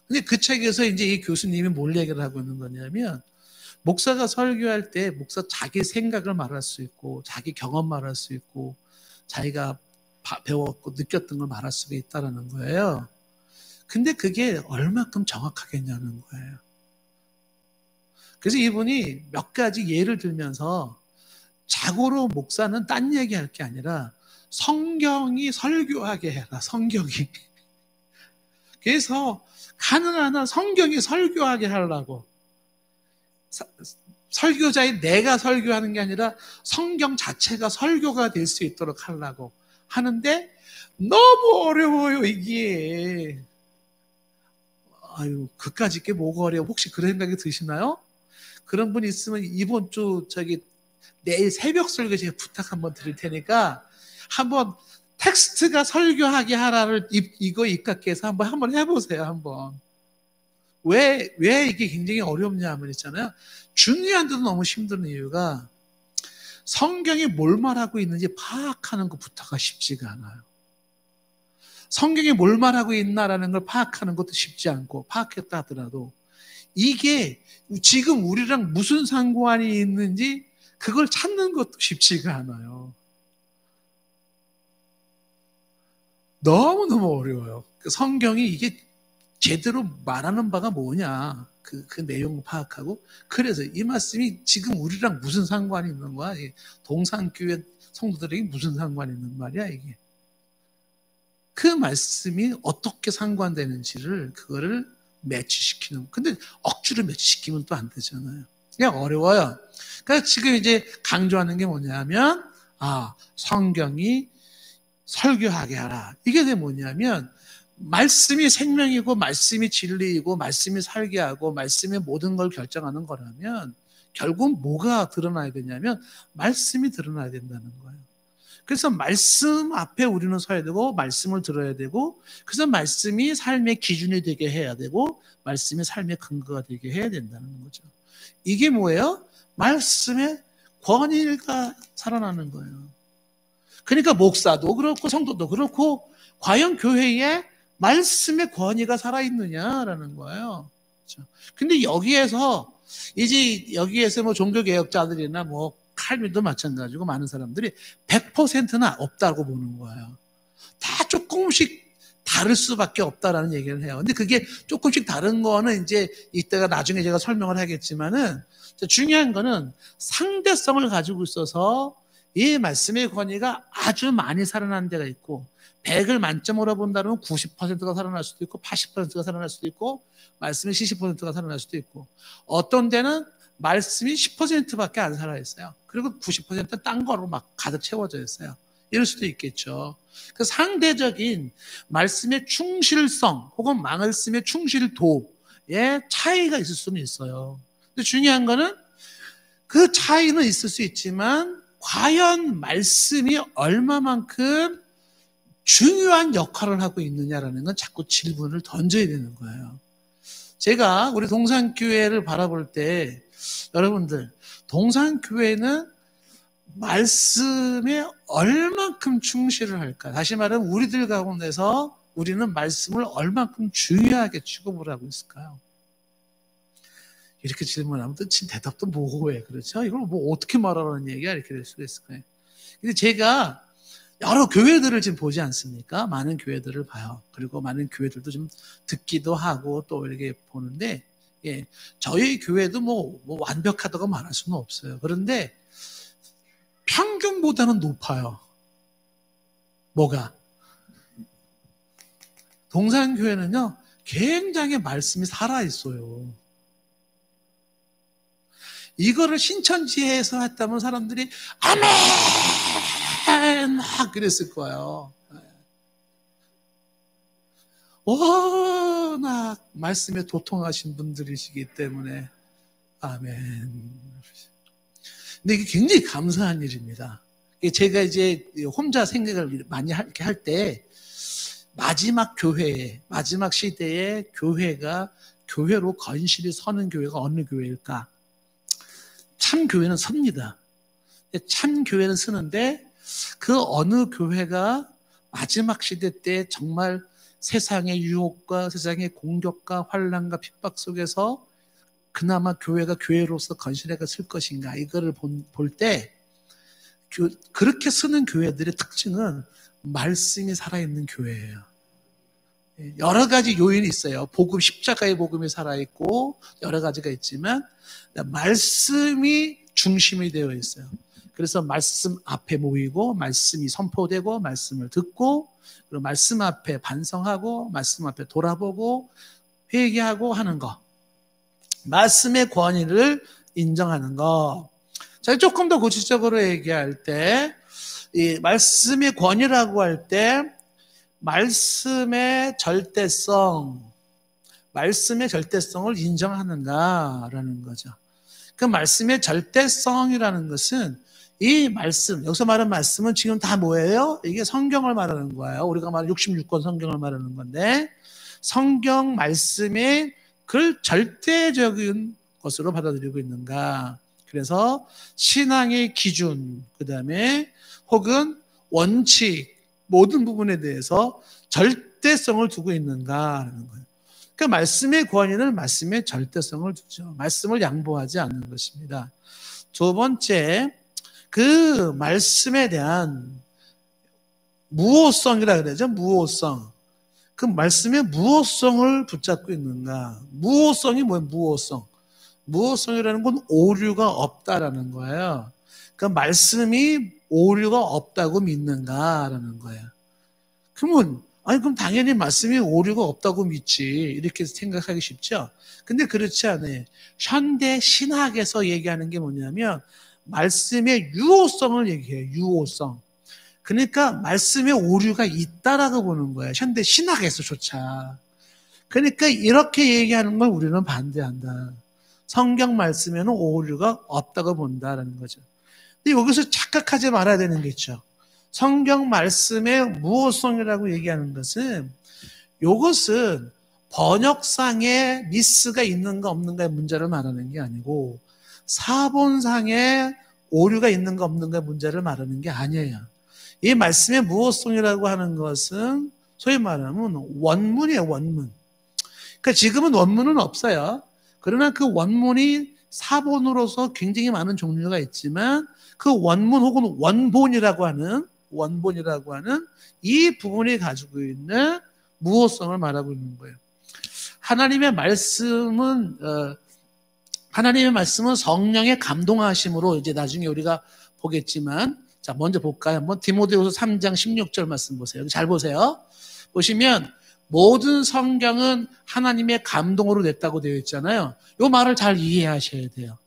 근데 그 책에서 이제 이 교수님이 뭘 얘기를 하고 있는 거냐면 목사가 설교할 때 목사 자기 생각을 말할 수 있고 자기 경험 말할 수 있고 자기가 배웠고 느꼈던 걸 말할 수가 있다는 거예요. 근데 그게 얼마큼 정확하겠냐는 거예요. 그래서 이분이 몇 가지 예를 들면서 자고로 목사는 딴 얘기할 게 아니라 성경이 설교하게 해라. 성경이. 그래서 가능한 한 성경이 설교하게 하려고 설교자인 내가 설교하는 게 아니라 성경 자체가 설교가 될 수 있도록 하려고 하는데 너무 어려워요, 이게. 아유, 그까짓 게 뭐가 어려워? 혹시 그런 생각이 드시나요? 그런 분 있으면 이번 주 내일 새벽 설교 제가 부탁 한번 드릴 테니까 한번 텍스트가 설교하게 하라를 이거 입각해서 한번 해보세요, 한번. 왜 이게 굉장히 어렵냐 하면 있잖아요. 중요한데도 너무 힘든 이유가 성경이 뭘 말하고 있는지 파악하는 것부터가 쉽지가 않아요. 성경이 뭘 말하고 있나라는 걸 파악하는 것도 쉽지 않고, 파악했다 하더라도 이게 지금 우리랑 무슨 상관이 있는지 그걸 찾는 것도 쉽지가 않아요. 너무너무 어려워요. 성경이 이게 제대로 말하는 바가 뭐냐, 그 내용을 파악하고, 그래서 이 말씀이 지금 우리랑 무슨 상관이 있는 거야? 동산교회 성도들에게 무슨 상관이 있는 말이야, 이게. 그 말씀이 어떻게 상관되는지를, 그거를 매치시키는. 근데 억지로 매치시키면 또 안 되잖아요. 그냥 어려워요. 그러니까 지금 이제 강조하는 게 뭐냐면, 성경이 설교하게 하라. 이게 뭐냐면, 말씀이 생명이고 말씀이 진리이고 말씀이 살게 하고 말씀이 모든 걸 결정하는 거라면 결국 뭐가 드러나야 되냐면 말씀이 드러나야 된다는 거예요. 그래서 말씀 앞에 우리는 서야 되고 말씀을 들어야 되고, 그래서 말씀이 삶의 기준이 되게 해야 되고 말씀이 삶의 근거가 되게 해야 된다는 거죠. 이게 뭐예요? 말씀의 권위가 살아나는 거예요. 그러니까 목사도 그렇고 성도도 그렇고 과연 교회에 말씀의 권위가 살아있느냐라는 거예요. 그렇죠? 근데 여기에서 뭐 종교개혁자들이나 뭐 칼빈도 마찬가지고 많은 사람들이 100%나 없다고 보는 거예요. 다 조금씩 다를 수밖에 없다라는 얘기를 해요. 근데 그게 조금씩 다른 거는 이제 이때가 나중에 제가 설명을 하겠지만은, 중요한 거는 상대성을 가지고 있어서 이 말씀의 권위가 아주 많이 살아난 데가 있고, 100을 만점으로 본다면 90%가 살아날 수도 있고 80%가 살아날 수도 있고 말씀이 70%가 살아날 수도 있고, 어떤 데는 말씀이 10%밖에 안 살아있어요. 그리고 90%는 딴 거로 막 가득 채워져 있어요. 이럴 수도 있겠죠. 그 상대적인 말씀의 충실성 혹은 말씀의 충실도의 차이가 있을 수는 있어요. 근데 중요한 거는 그 차이는 있을 수 있지만 과연 말씀이 얼마만큼 중요한 역할을 하고 있느냐라는 건 자꾸 질문을 던져야 되는 거예요. 제가 우리 동산교회를 바라볼 때 여러분들, 동산교회는 말씀에 얼만큼 충실을 할까? 다시 말하면 우리들 가운데서 우리는 말씀을 얼만큼 중요하게 취급을 하고 있을까요? 이렇게 질문하면 또 대답도 모호해. 그렇죠? 이걸 뭐 어떻게 말하라는 얘기야? 이렇게 될 수가 있을 거예요. 근데 제가 여러 교회들을 지금 보지 않습니까? 많은 교회들을 봐요. 그리고 많은 교회들도 좀 듣기도 하고 또 이렇게 보는데, 저희 교회도 뭐 완벽하다고 말할 수는 없어요. 그런데 평균보다는 높아요. 뭐가? 동산교회는요, 굉장히 말씀이 살아있어요. 이거를 신천지에서 했다면 사람들이 아멘! 막 그랬을 거예요. 워낙 말씀에 도통하신 분들이시기 때문에 아멘. 근데 이게 굉장히 감사한 일입니다. 제가 이제 혼자 생각을 많이 이렇게 할 때 마지막 교회에, 마지막 시대에 교회가 교회로 건실히 서는 교회가 어느 교회일까? 참 교회는 섭니다. 참 교회는 서는데 그 어느 교회가 마지막 시대 때 정말 세상의 유혹과 세상의 공격과 환난과 핍박 속에서 그나마 교회가 교회로서 건실하게 쓸 것인가, 이거를 볼 때 그렇게 쓰는 교회들의 특징은 말씀이 살아있는 교회예요. 여러 가지 요인이 있어요. 복음, 십자가의 복음이 살아있고 여러 가지가 있지만 말씀이 중심이 되어 있어요. 그래서 말씀 앞에 모이고 말씀이 선포되고 말씀을 듣고 그리고 말씀 앞에 반성하고 말씀 앞에 돌아보고 회개하고 하는 거, 말씀의 권위를 인정하는 것. 자, 조금 더 구체적으로 얘기할 때, 이 말씀의 권위라고 할 때, 말씀의 절대성을 인정하는가라는 거죠. 그 말씀의 절대성이라는 것은 이 말씀, 여기서 말하는 말씀은 지금 다 뭐예요? 이게 성경을 말하는 거예요. 우리가 말하는 66권 성경을 말하는 건데, 성경 말씀의 그 절대적인 것으로 받아들이고 있는가. 그래서 신앙의 기준, 그 다음에 혹은 원칙, 모든 부분에 대해서 절대성을 두고 있는가라는 거예요. 그러니까 말씀의 권위는 말씀의 절대성을 두죠. 말씀을 양보하지 않는 것입니다. 두 번째, 그 말씀에 대한 무호성이라 그러죠. 무호성. 그 말씀의 무호성을 붙잡고 있는가. 무호성이 뭐예요? 무호성. 무호성이라는 건 오류가 없다라는 거예요. 그 말씀이 오류가 없다고 믿는가라는 거예요. 그러면 그럼 당연히 말씀이 오류가 없다고 믿지 이렇게 생각하기 쉽죠. 근데 그렇지 않아요. 현대 신학에서 얘기하는 게 뭐냐면 말씀의 유효성을 얘기해요. 유효성. 그러니까 말씀에 오류가 있다라고 보는 거예요. 현대 신학에서조차. 그러니까 이렇게 얘기하는 걸 우리는 반대한다. 성경 말씀에는 오류가 없다고 본다라는 거죠. 근데 여기서 착각하지 말아야 되는 게 있죠. 성경 말씀의 무호성이라고 얘기하는 것은 이것은 번역상에 미스가 있는가 없는가의 문제를 말하는 게 아니고 사본상에 오류가 있는가 없는가의 문제를 말하는 게 아니에요. 이 말씀의 무호성이라고 하는 것은 소위 말하면 원문이에요. 원문. 그러니까 지금은 원문은 없어요. 그러나 그 원문이 사본으로서 굉장히 많은 종류가 있지만 그 원문 혹은 원본이라고 하는 이 부분이 가지고 있는 무호성을 말하고 있는 거예요. 하나님의 말씀은 성령의 감동하심으로 이제 나중에 우리가 보겠지만, 자 먼저 볼까요? 한번 디모데후서 3장 16절 말씀 보세요. 잘 보세요. 보시면 모든 성경은 하나님의 감동으로 냈다고 되어 있잖아요. 이 말을 잘 이해하셔야 돼요.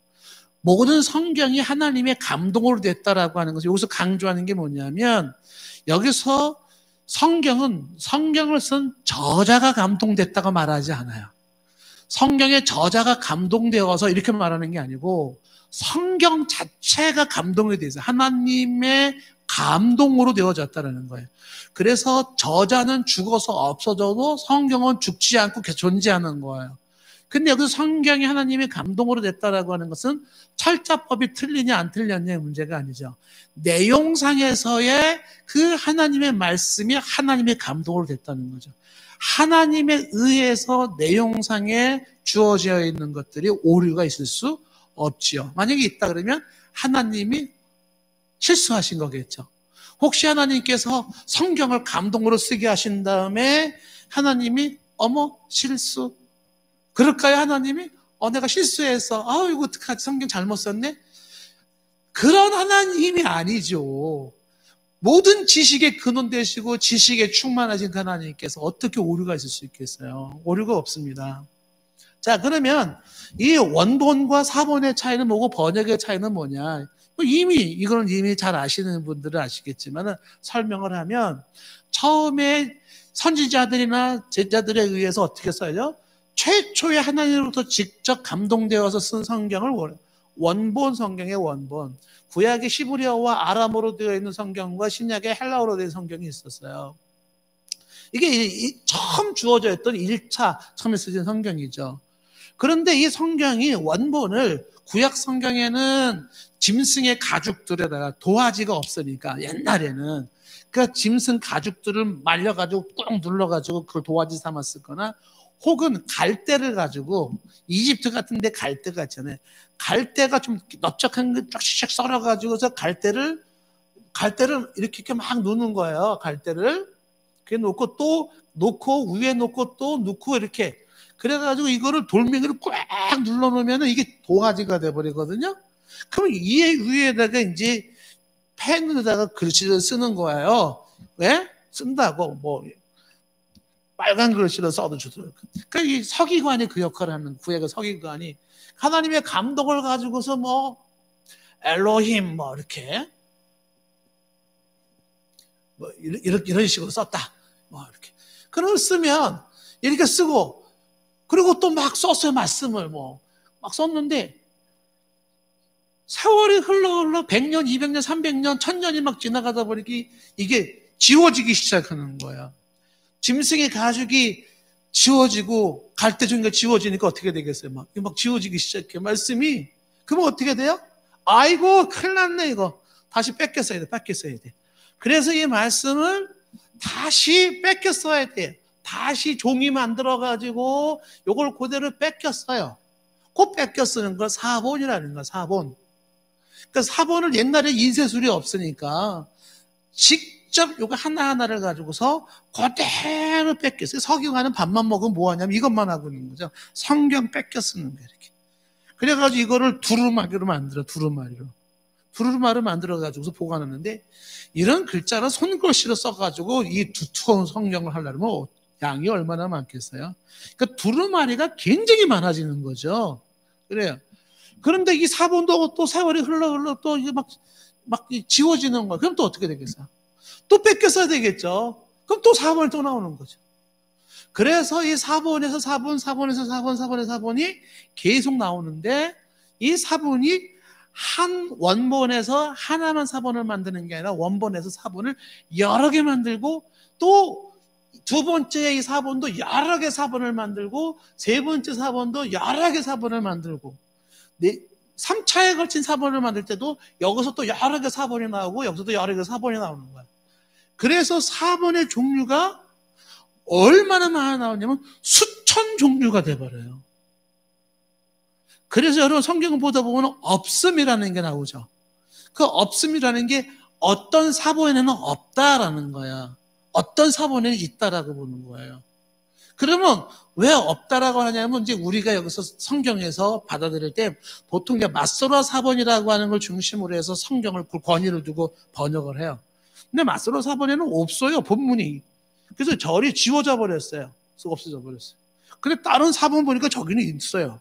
모든 성경이 하나님의 감동으로 됐다라고 하는 것을 여기서 강조하는 게 뭐냐면 여기서 성경을 쓴 저자가 감동됐다고 말하지 않아요. 성경의 저자가 감동되어서 이렇게 말하는 게 아니고 성경 자체가 감동이 돼서 하나님의 감동으로 되어졌다는 거예요. 그래서 저자는 죽어서 없어져도 성경은 죽지 않고 존재하는 거예요. 근데 여기서 성경이 하나님의 감동으로 됐다라고 하는 것은 철자법이 틀리냐 안 틀렸냐의 문제가 아니죠. 내용상에서의 그 하나님의 말씀이 하나님의 감동으로 됐다는 거죠. 하나님에 의해서 내용상에 주어져 있는 것들이 오류가 있을 수 없지요. 만약에 있다 그러면 하나님이 실수하신 거겠죠. 혹시 하나님께서 성경을 감동으로 쓰게 하신 다음에 하나님이 실수 그럴까요? 하나님이 내가 실수해서 이거 어떡하지? 성경 잘못 썼네? 그런 하나님이 아니죠. 모든 지식의 근원 되시고 지식에 충만하신 하나님께서 어떻게 오류가 있을 수 있겠어요? 오류가 없습니다. 자, 그러면 이 원본과 사본의 차이는 뭐고 번역의 차이는 뭐냐? 이거는 이미 잘 아시는 분들은 아시겠지만 설명을 하면 처음에 선지자들이나 제자들에 의해서 어떻게 써요? 최초의 하나님으로부터 직접 감동되어서 쓴 성경을 원본 성경의 원본. 구약의 시브리어와 아람어로 되어 있는 성경과 신약의 헬라어로 된 성경이 있었어요. 이게 처음 주어져 있던 1차 처음에 쓰진 성경이죠. 그런데 이 성경이 원본을 구약 성경에는 짐승의 가죽들에다가 도화지가 없으니까 옛날에는 그 짐승 가죽들을 말려가지고 꾹 눌러가지고 그걸 도화지 삼아 쓰거나 혹은 갈대를 가지고 이집트 같은 데 갈대가 있잖아요. 갈대가 좀 넓적한 거 쫙쫙 썰어가지고서 갈대를 이렇게 막 놓는 거예요. 갈대를. 그래 놓고 또 놓고 위에 놓고 또 놓고 이렇게. 그래가지고 이거를 돌멩이를 꽉 눌러놓으면 이게 도화지가 돼버리거든요. 그럼 이 위에다가 이제 펜에다가 글씨를 쓰는 거예요. 왜? 쓴다고 빨간 글씨로 써도 주더라고요. 그러니까 이 서기관이 그 역할을 하는 구약의 서기관이 하나님의 감독을 가지고서 뭐 엘로힘 뭐 이렇게 뭐 이런 식으로 썼다. 뭐 이렇게. 그걸 쓰면 이렇게 쓰고 그리고 또 막 썼어요. 말씀을 뭐 막 썼는데 세월이 흘러 100년, 200년, 300년, 1000년이 막 지나가다 보니까 이게 지워지기 시작하는 거야. 짐승의 가죽이 지워지고 갈대종이가 지워지니까 어떻게 되겠어요? 막 지워지기 시작해. 말씀이. 그러면 어떻게 돼요? 아이고 큰일 났네 이거. 다시 뺏겨 써야 돼. 그래서 이 말씀을 다시 뺏겨 써야 돼. 다시 종이 만들어가지고 요걸 그대로 뺏겨 써요. 그 뺏겨 쓰는 걸 사본이라는 거야. 사본. 그러니까 사본을 옛날에 인쇄술이 없으니까 직접 요거 하나하나를 가지고서 그대로 뺏겨 써요. 서기관은 밥만 먹으면 뭐하냐면 이것만 하고 있는 거죠. 성경 뺏겨 쓰는 거예요. 이렇게. 그래가지고 이거를 두루마리로 만들어. 두루마리로 만들어가지고서 보관하는데 이런 글자를 손글씨로 써가지고 이 두꺼운 성경을 하려면 양이 얼마나 많겠어요? 그러니까 두루마리가 굉장히 많아지는 거죠. 그래요. 그런데 이 사본도 또 세월이 흘러 또 이게 막 지워지는 거예요. 그럼 또 어떻게 되겠어요? 또 뺏겨 써야 되겠죠. 그럼 또 사본이 또 나오는 거죠. 그래서 이 사본에서 사본이 계속 나오는데 이 사본이 한 원본에서 하나만 사본을 만드는 게 아니라 원본에서 사본을 여러 개 만들고 또 두 번째 이 사본도 여러 개 사본을 만들고 세 번째 사본도 여러 개 사본을 만들고 3차에 걸친 사본을 만들 때도 여기서 또 여러 개 사본이 나오고 여기서도 여러 개 사본이 나오는 거야. 그래서 사본의 종류가 얼마나 많이 나오냐면 수천 종류가 돼버려요. 그래서 여러분 성경을 보다 보면 없음이라는 게 나오죠. 그 없음이라는 게 어떤 사본에는 없다라는 거야. 어떤 사본에는 있다라고 보는 거예요. 그러면 왜 없다라고 하냐면 이제 우리가 여기서 성경에서 받아들일 때 보통 이제 마소라 사본이라고 하는 걸 중심으로 해서 성경을 권위를 두고 번역을 해요. 근데 마소라 사본에는 없어요, 본문이. 그래서 절이 지워져 버렸어요. 없어져 버렸어요. 근데 다른 사본 보니까 저기는 있어요.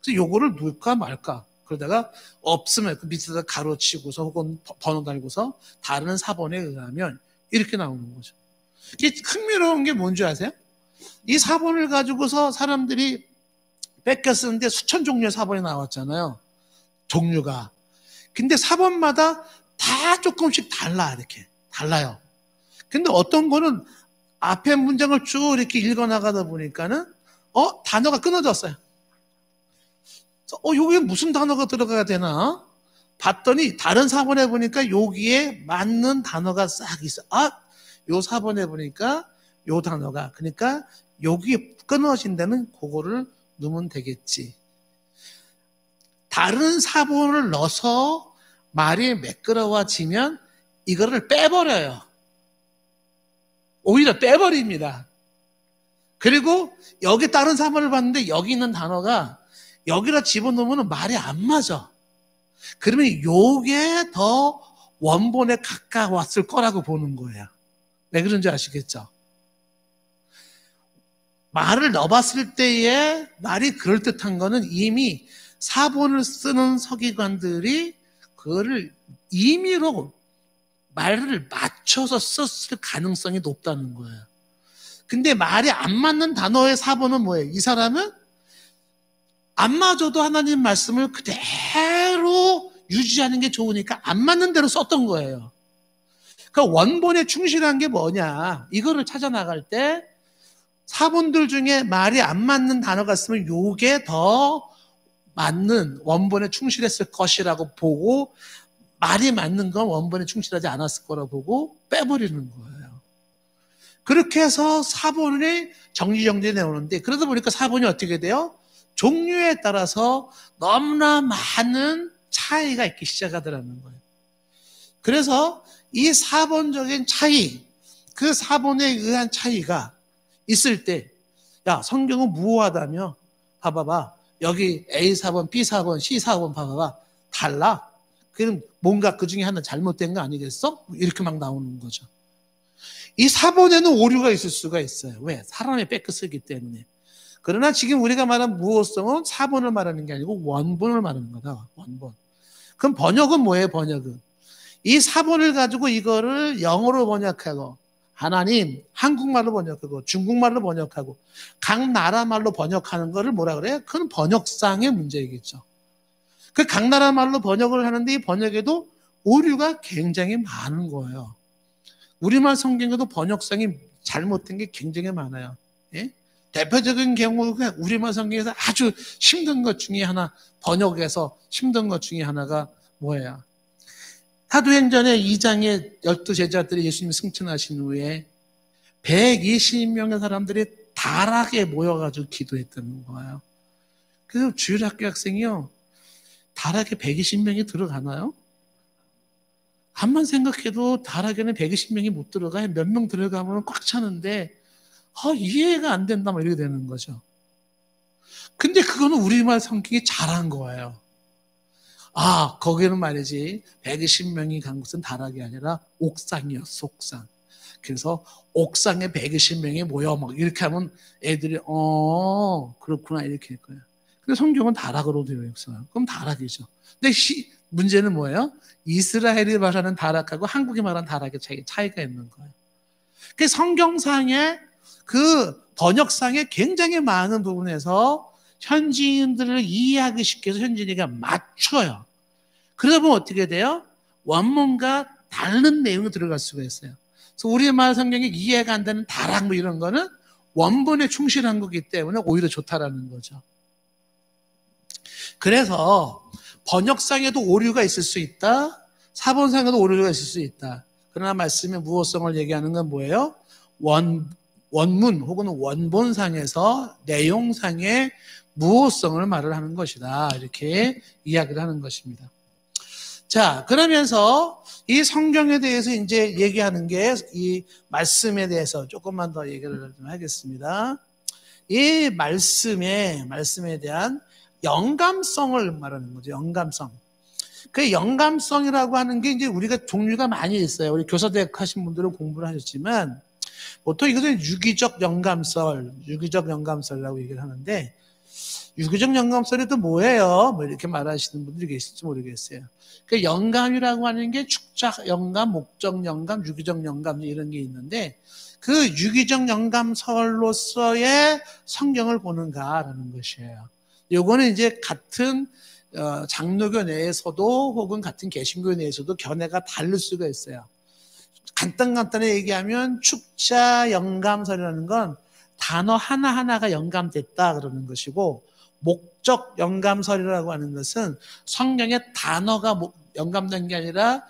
그래서 요거를 놓을까 말까. 그러다가 없으면 그 밑에다 가로치고서 혹은 번호 달고서 다른 사본에 의하면 이렇게 나오는 거죠. 이게 흥미로운 게 뭔지 아세요? 이 사본을 가지고서 사람들이 뺏겨 쓰는데 수천 종류의 사본이 나왔잖아요. 종류가. 근데 사본마다 다 조금씩 이렇게 달라요. 근데 어떤 거는 앞에 문장을 쭉 이렇게 읽어나가다 보니까는 단어가 끊어졌어요. 여기에 무슨 단어가 들어가야 되나? 봤더니 다른 사본에 보니까 여기에 맞는 단어가 싹 있어. 요 사본에 보니까 요 단어가. 그러니까 여기에 끊어진 데는 그거를 넣으면 되겠지. 다른 사본을 넣어서 말이 매끄러워지면 이거를 빼버려요. 오히려 빼버립니다. 그리고 여기 다른 사본을 봤는데 여기 있는 단어가 여기다 집어넣으면 말이 안 맞아. 그러면 요게 더 원본에 가까웠을 거라고 보는 거예요. 왜 그런지 아시겠죠? 말을 넣어봤을 때에 말이 그럴듯한 거는 이미 사본을 쓰는 서기관들이 그거를 임의로 말을 맞춰서 썼을 가능성이 높다는 거예요. 근데 말이 안 맞는 단어의 사본은 뭐예요? 이 사람은 안 맞아도 하나님 말씀을 그대로 유지하는 게 좋으니까 안 맞는 대로 썼던 거예요. 그러니까 원본에 충실한 게 뭐냐? 이거를 찾아 나갈 때 사본들 중에 말이 안 맞는 단어가 있으면 요게 더 맞는 원본에 충실했을 것이라고 보고 말이 맞는 건 원본에 충실하지 않았을 거라고 보고 빼버리는 거예요. 그렇게 해서 사본이 정리정돈이 나오는데 그러다 보니까 사본이 어떻게 돼요? 종류에 따라서 너무나 많은 차이가 있기 시작하더라는 거예요. 그래서 이 사본적인 차이, 그 사본에 의한 차이가 있을 때, 야, 성경은 무호하다며? 봐봐봐. 여기 A4번, B4번, C4번 봐봐봐. 달라? 그럼 뭔가 그 중에 하나 잘못된 거 아니겠어? 이렇게 막 나오는 거죠. 이 사본에는 오류가 있을 수가 있어요. 왜? 사람이 뺏겨 쓰기 때문에. 그러나 지금 우리가 말한 무호성은 사본을 말하는 게 아니고 원본을 말하는 거다. 원본. 그럼 번역은 뭐예요? 번역은 이 사본을 가지고 이거를 영어로 번역하고 하나님 한국말로 번역하고 중국말로 번역하고 각 나라 말로 번역하는 거를 뭐라 그래요? 그건 번역상의 문제이겠죠. 그 각 나라 말로 번역을 하는데 이 번역에도 오류가 굉장히 많은 거예요. 우리말 성경에도 번역상이 잘못된 게 굉장히 많아요. 예? 대표적인 경우가 우리말 성경에서 아주 힘든 것 중에 하나, 번역에서 힘든 것 중에 하나가 뭐예요? 사도행전의 2장에 12제자들이 예수님 승천하신 후에 120명의 사람들이 다락에 모여가지고 기도했다는 거예요. 그래서 주일학교 학생이요, 다락에 120명이 들어가나요? 한번 생각해도 다락에는 120명이 못 들어가요. 몇 명 들어가면 꽉 차는데 이해가 안 된다, 이렇게 되는 거죠. 근데 그거는 우리말 성격이 잘한 거예요. 거기는 말이지 120명이 간 곳은 다락이 아니라 옥상이었어, 옥상. 그래서 옥상에 120명이 모여 막 이렇게 하면 애들이 그렇구나 이렇게 할 거예요. 근데 성경은 다락으로 되어 있어요. 그럼 다락이죠. 근데 문제는 뭐예요? 이스라엘이 말하는 다락하고 한국이 말하는 다락의 차이가 있는 거예요. 그 성경상의 그 번역상의 굉장히 많은 부분에서 현지인들을 이해하기 쉽게 해서 현지인에게 맞춰요. 그러다 보면 어떻게 돼요? 원문과 다른 내용이 들어갈 수가 있어요. 그래서 우리말 성경이 이해가 안 되는 다락 이런 거는 원본에 충실한 거기 때문에 오히려 좋다라는 거죠. 그래서 번역상에도 오류가 있을 수 있다. 사본상에도 오류가 있을 수 있다. 그러나 말씀의 무호성을 얘기하는 건 뭐예요? 원문 혹은 원본상에서 내용상의 무호성을 말을 하는 것이다. 이렇게 이야기를 하는 것입니다. 자, 그러면서 이 성경에 대해서 이제 얘기하는 게 이 말씀에 대해서 조금만 더 얘기를 좀 하겠습니다. 이 말씀에 대한 영감성을 말하는 거죠. 영감성. 그 영감성이라고 하는 게 이제 우리가 종류가 많이 있어요. 우리 교사대학 하신 분들은 공부를 하셨지만 보통 이것은 유기적 영감설이라고 얘기를 하는데 유기적 영감설이 또 뭐예요? 이렇게 말하시는 분들이 계실지 모르겠어요. 그 영감이라고 하는 게 축적 영감, 목적 영감, 유기적 영감 이런 게 있는데 그 유기적 영감설로서의 성경을 보는가라는 것이에요. 요거는 이제 같은 장로교 내에서도 혹은 같은 개신교 내에서도 견해가 다를 수가 있어요. 간단하게 얘기하면 축자 영감설이라는 건 단어 하나하나가 영감됐다 그러는 것이고 목적 영감설이라고 하는 것은 성경의 단어가 영감된 게 아니라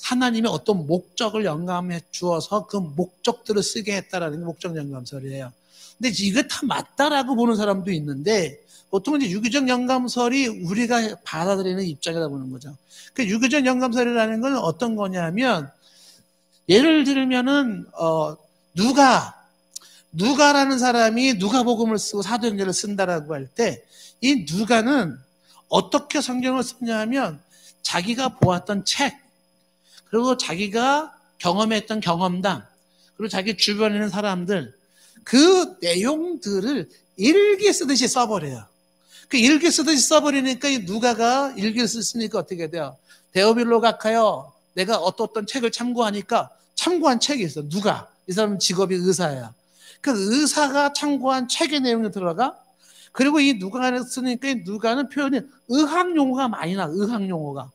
하나님의 어떤 목적을 영감해 주어서 그 목적들을 쓰게 했다라는 게 목적 영감설이에요. 근데 이거 다 맞다라고 보는 사람도 있는데 보통 이제 유기적 영감설이 우리가 받아들이는 입장이다 보는 거죠. 그 유기적 영감설이라는 건 어떤 거냐면 예를 들면은 누가라는 사람이 누가복음을 쓰고 사도행전을 쓴다라고 할 때 이 누가는 어떻게 성경을 썼냐면 자기가 보았던 책 그리고 자기가 경험했던 경험담 그리고 자기 주변에 있는 사람들 그 내용들을 일기 쓰듯이 써버려요. 그 일기 쓰듯이 써버리니까 이 누가가 일기를 쓰니까 어떻게 돼요? 데오빌로 각하여 내가 어떤 책을 참고하니까 참고한 책이 있어. 누가? 이 사람은 직업이 의사예요. 그 의사가 참고한 책의 내용이 들어가. 그리고 이 누가를 쓰니까 이 누가는 표현이 의학 용어가 많이 나. 의학 용어가.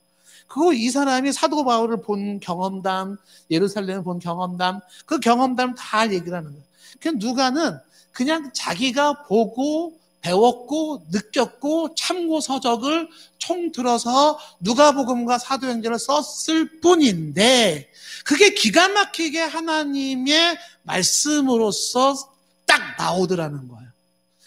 그리고 이 사람이 사도 바울을 본 경험담, 예루살렘을 본 경험담, 그 경험담을 다 얘기를 하는 거예요. 그 누가는 그냥 자기가 보고 배웠고 느꼈고 참고 서적을 총들어서 누가복음과 사도행전을 썼을 뿐인데 그게 기가 막히게 하나님의 말씀으로서 딱 나오더라는 거예요.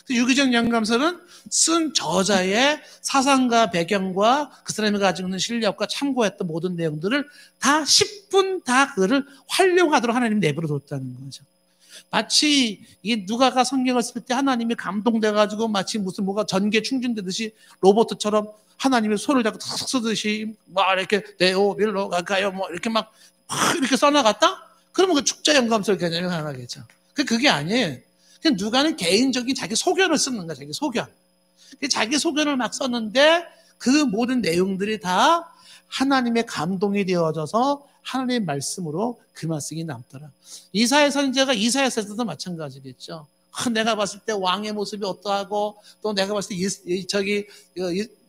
유기적 영감설은 쓴 저자의 사상과 배경과 그 사람이 가지고 있는 실력과 참고했던 모든 내용들을 다 10분 다 그거를 활용하도록 하나님이 내버려 뒀다는 거죠. 마치 이 누가가 성경을 쓸 때 하나님이 감동돼가지고 마치 무슨 뭐가 전기에 충전되듯이 로봇처럼 하나님의 손을 잡고 탁 쓰듯이 막 이렇게 네오 빌로 가까요 뭐 이렇게 막 이렇게 써나갔다? 그러면 그 축자 영감설 개념이 가능하겠죠. 그게 아니에요. 그냥 누가는 개인적인 자기 소견을 쓰는 거야, 자기 소견. 자기 소견을 막 썼는데 그 모든 내용들이 다 하나님의 감동이 되어져서 하나님의 말씀으로 그 말씀이 남더라. 이사야 선지자가 이사야서도 마찬가지겠죠. 내가 봤을 때 왕의 모습이 어떠하고 또 내가 봤을 때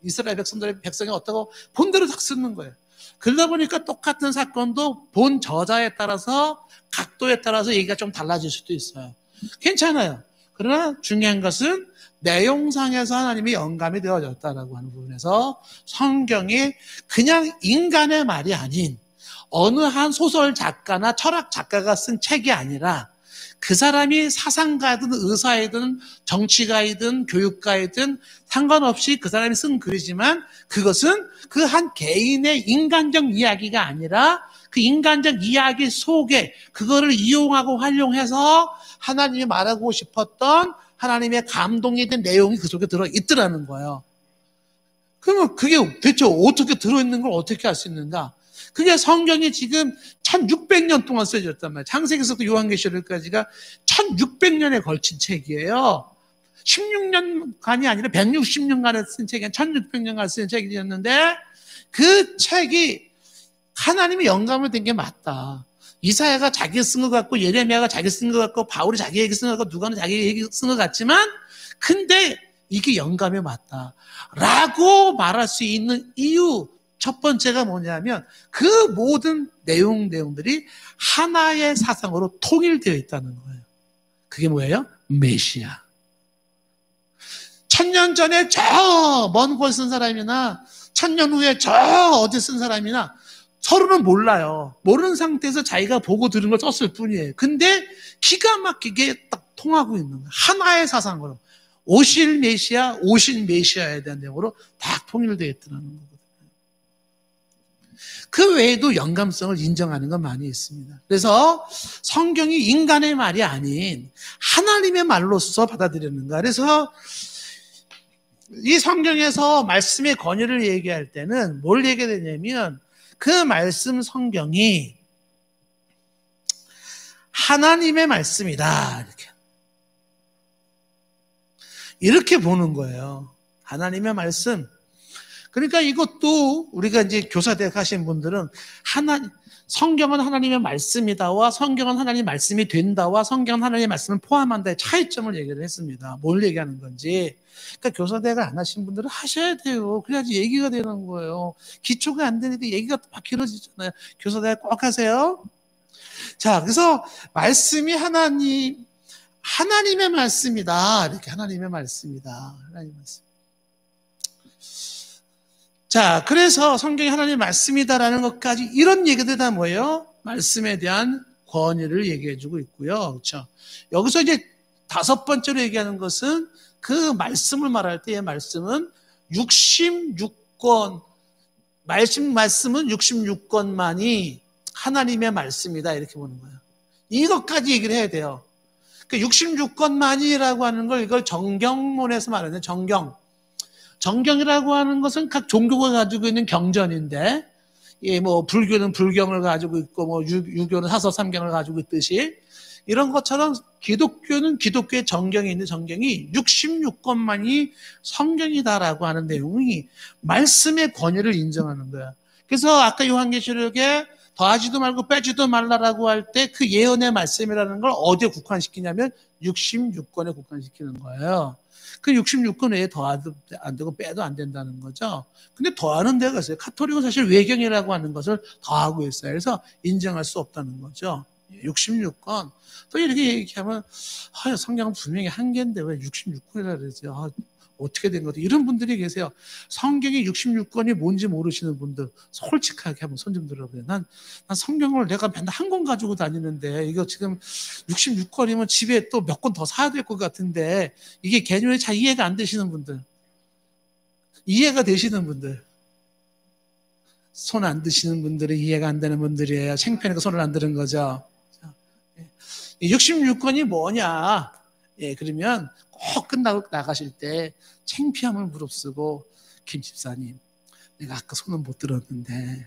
이스라엘 백성이 어떠하고 본대로 딱 쓰는 거예요. 그러다 보니까 똑같은 사건도 본 저자에 따라서 각도에 따라서 얘기가 좀 달라질 수도 있어요. 괜찮아요. 그러나 중요한 것은 내용상에서 하나님이 영감이 되어졌다라고 하는 부분에서 성경이 그냥 인간의 말이 아닌 어느 한 소설 작가나 철학 작가가 쓴 책이 아니라 그 사람이 사상가이든 의사이든 정치가이든 교육가이든 상관없이 그 사람이 쓴 글이지만 그것은 그 한 개인의 인간적 이야기가 아니라 그 인간적 이야기 속에 그거를 이용하고 활용해서 하나님이 말하고 싶었던 하나님의 감동이 된 내용이 그 속에 들어있더라는 거예요. 그러면 그게 대체 어떻게 들어있는 걸 어떻게 알 수 있는가? 그게 성경이 지금 1600년 동안 써졌단 말이에요. 창세기서부터 요한계시록까지가 1600년에 걸친 책이에요. 16년간이 아니라 160년간에 쓴 책이 1600년간 쓴 책이었는데 그 책이 하나님이 영감을 된 게 맞다. 이사야가 자기 쓴 것 같고 예레미야가 자기 쓴 것 같고 바울이 자기 얘기 쓴 것 같고 누가는 자기 얘기 쓴 것 같지만 근데 이게 영감이 맞다 라고 말할 수 있는 이유 첫 번째가 뭐냐면 그 모든 내용들이 하나의 사상으로 통일되어 있다는 거예요. 그게 뭐예요? 메시아. 1000년 전에 저 먼 곳 쓴 사람이나 1000년 후에 저 어디 쓴 사람이나 서로는 몰라요. 모르는 상태에서 자기가 보고 들은 걸 썼을 뿐이에요. 근데 기가 막히게 딱 통하고 있는 거예요. 하나의 사상으로. 오실 메시아에 대한 내용으로 다 통일되어 있다는 거거든요. 그 외에도 영감성을 인정하는 건 많이 있습니다. 그래서 성경이 인간의 말이 아닌 하나님의 말로서 받아들이는가. 그래서 이 성경에서 말씀의 권위를 얘기할 때는 뭘 얘기하냐면 그 말씀 성경이 하나님의 말씀이다. 이렇게 보는 거예요. 하나님의 말씀. 그러니까 이것도 우리가 이제 교사대학 하신 분들은 성경은 하나님의 말씀이다와 성경은 하나님의 말씀이 된다와 성경은 하나님의 말씀을 포함한다의 차이점을 얘기를 했습니다. 뭘 얘기하는 건지. 그러니까 교사대학을 안 하신 분들은 하셔야 돼요. 그래야지 얘기가 되는 거예요. 기초가 안 되는데 얘기가 막 길어지잖아요. 교사대학 꼭 하세요. 자, 그래서 말씀이 하나님의 말씀이다. 이렇게 하나님의 말씀이다. 하나님의 말씀. 자, 그래서 성경이 하나님의 말씀이다라는 것까지 이런 얘기들 다 뭐예요? 말씀에 대한 권위를 얘기해주고 있고요. 그렇죠? 여기서 이제 다섯 번째로 얘기하는 것은 그 말씀을 말할 때의 말씀은 66권, 말씀은 66권만이 하나님의 말씀이다. 이렇게 보는 거예요. 이것까지 얘기를 해야 돼요. 그 66권만이라고 하는 걸 이걸 정경론에서 말하는 정경이라고 하는 것은 각 종교가 가지고 있는 경전인데, 예, 뭐, 불교는 불경을 가지고 있고, 뭐, 유교는 사서삼경을 가지고 있듯이, 이런 것처럼 기독교는 기독교의 정경이 있는 정경이 66권만이 성경이다라고 하는 내용이 말씀의 권위를 인정하는 거야. 그래서 아까 요한계시록에 더하지도 말고 빼지도 말라라고 할 때 그 예언의 말씀이라는 걸 어디에 국한시키냐면 66권에 국한시키는 거예요. 그 66권 외에 더하도 안 되고 빼도 안 된다는 거죠. 근데 더하는 데가 있어요. 카톨릭은 사실 외경이라고 하는 것을 더하고 있어요. 그래서 인정할 수 없다는 거죠. 66권. 또 이렇게 얘기하면 성경은 분명히 한계인데 왜 66권이라 그러죠. 어떻게 된 거죠? 이런 분들이 계세요. 성경이 66권이 뭔지 모르시는 분들 솔직하게 한번 손 좀 들어보세요. 난 성경을 내가 맨날 한 권 가지고 다니는데 이거 지금 66권이면 집에 또 몇 권 더 사야 될 것 같은데 이게 개념이 잘 이해가 안 되시는 분들, 이해가 되시는 분들, 손 안 드시는 분들이 이해가 안 되는 분들이에요. 창피하니까 손을 안 드는 거죠. 66권이 뭐냐? 예, 그러면 꼭 끝나고 나가실 때 창피함을 무릅쓰고 김 집사님, 내가 아까 손은 못 들었는데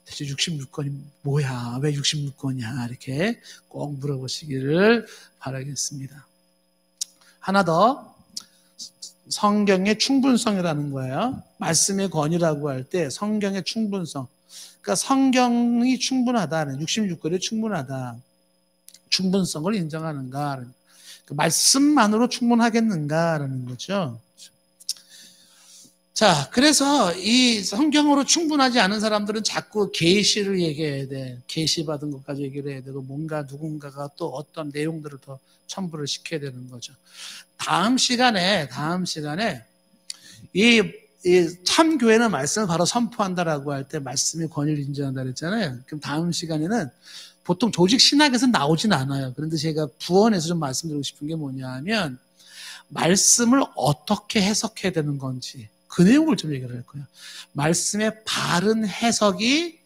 대체 66권이 뭐야? 왜 66권이야? 이렇게 꼭 물어보시기를 바라겠습니다. 하나 더, 성경의 충분성이라는 거예요. 말씀의 권위라고 할 때 성경의 충분성. 그러니까 성경이 충분하다, 66권이 충분하다. 충분성을 인정하는가? 그 말씀만으로 충분하겠는가라는 거죠. 자, 그래서 이 성경으로 충분하지 않은 사람들은 자꾸 계시를 얘기해야 돼. 계시 받은 것까지 얘기를 해야 되고, 뭔가 누군가가 또 어떤 내용들을 더 첨부를 시켜야 되는 거죠. 다음 시간에 이 참교회는 말씀을 바로 선포한다라고 할 때 말씀의 권위를 인정한다 그랬잖아요. 그럼 다음 시간에는 보통 조직 신학에서 나오진 않아요. 그런데 제가 부언해서 좀 말씀드리고 싶은 게 뭐냐 하면, 말씀을 어떻게 해석해야 되는 건지 그 내용을 좀 얘기를 할 거예요. 말씀의 바른 해석이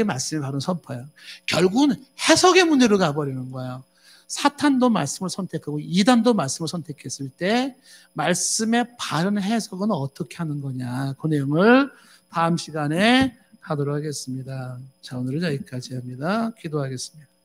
말씀의 바른 선포예요. 결국은 해석의 문제로 가버리는 거예요. 사탄도 말씀을 선택하고 이단도 말씀을 선택했을 때 말씀의 바른 해석은 어떻게 하는 거냐, 그 내용을 다음 시간에 하도록 하겠습니다. 자, 오늘은 여기까지 합니다. 기도하겠습니다.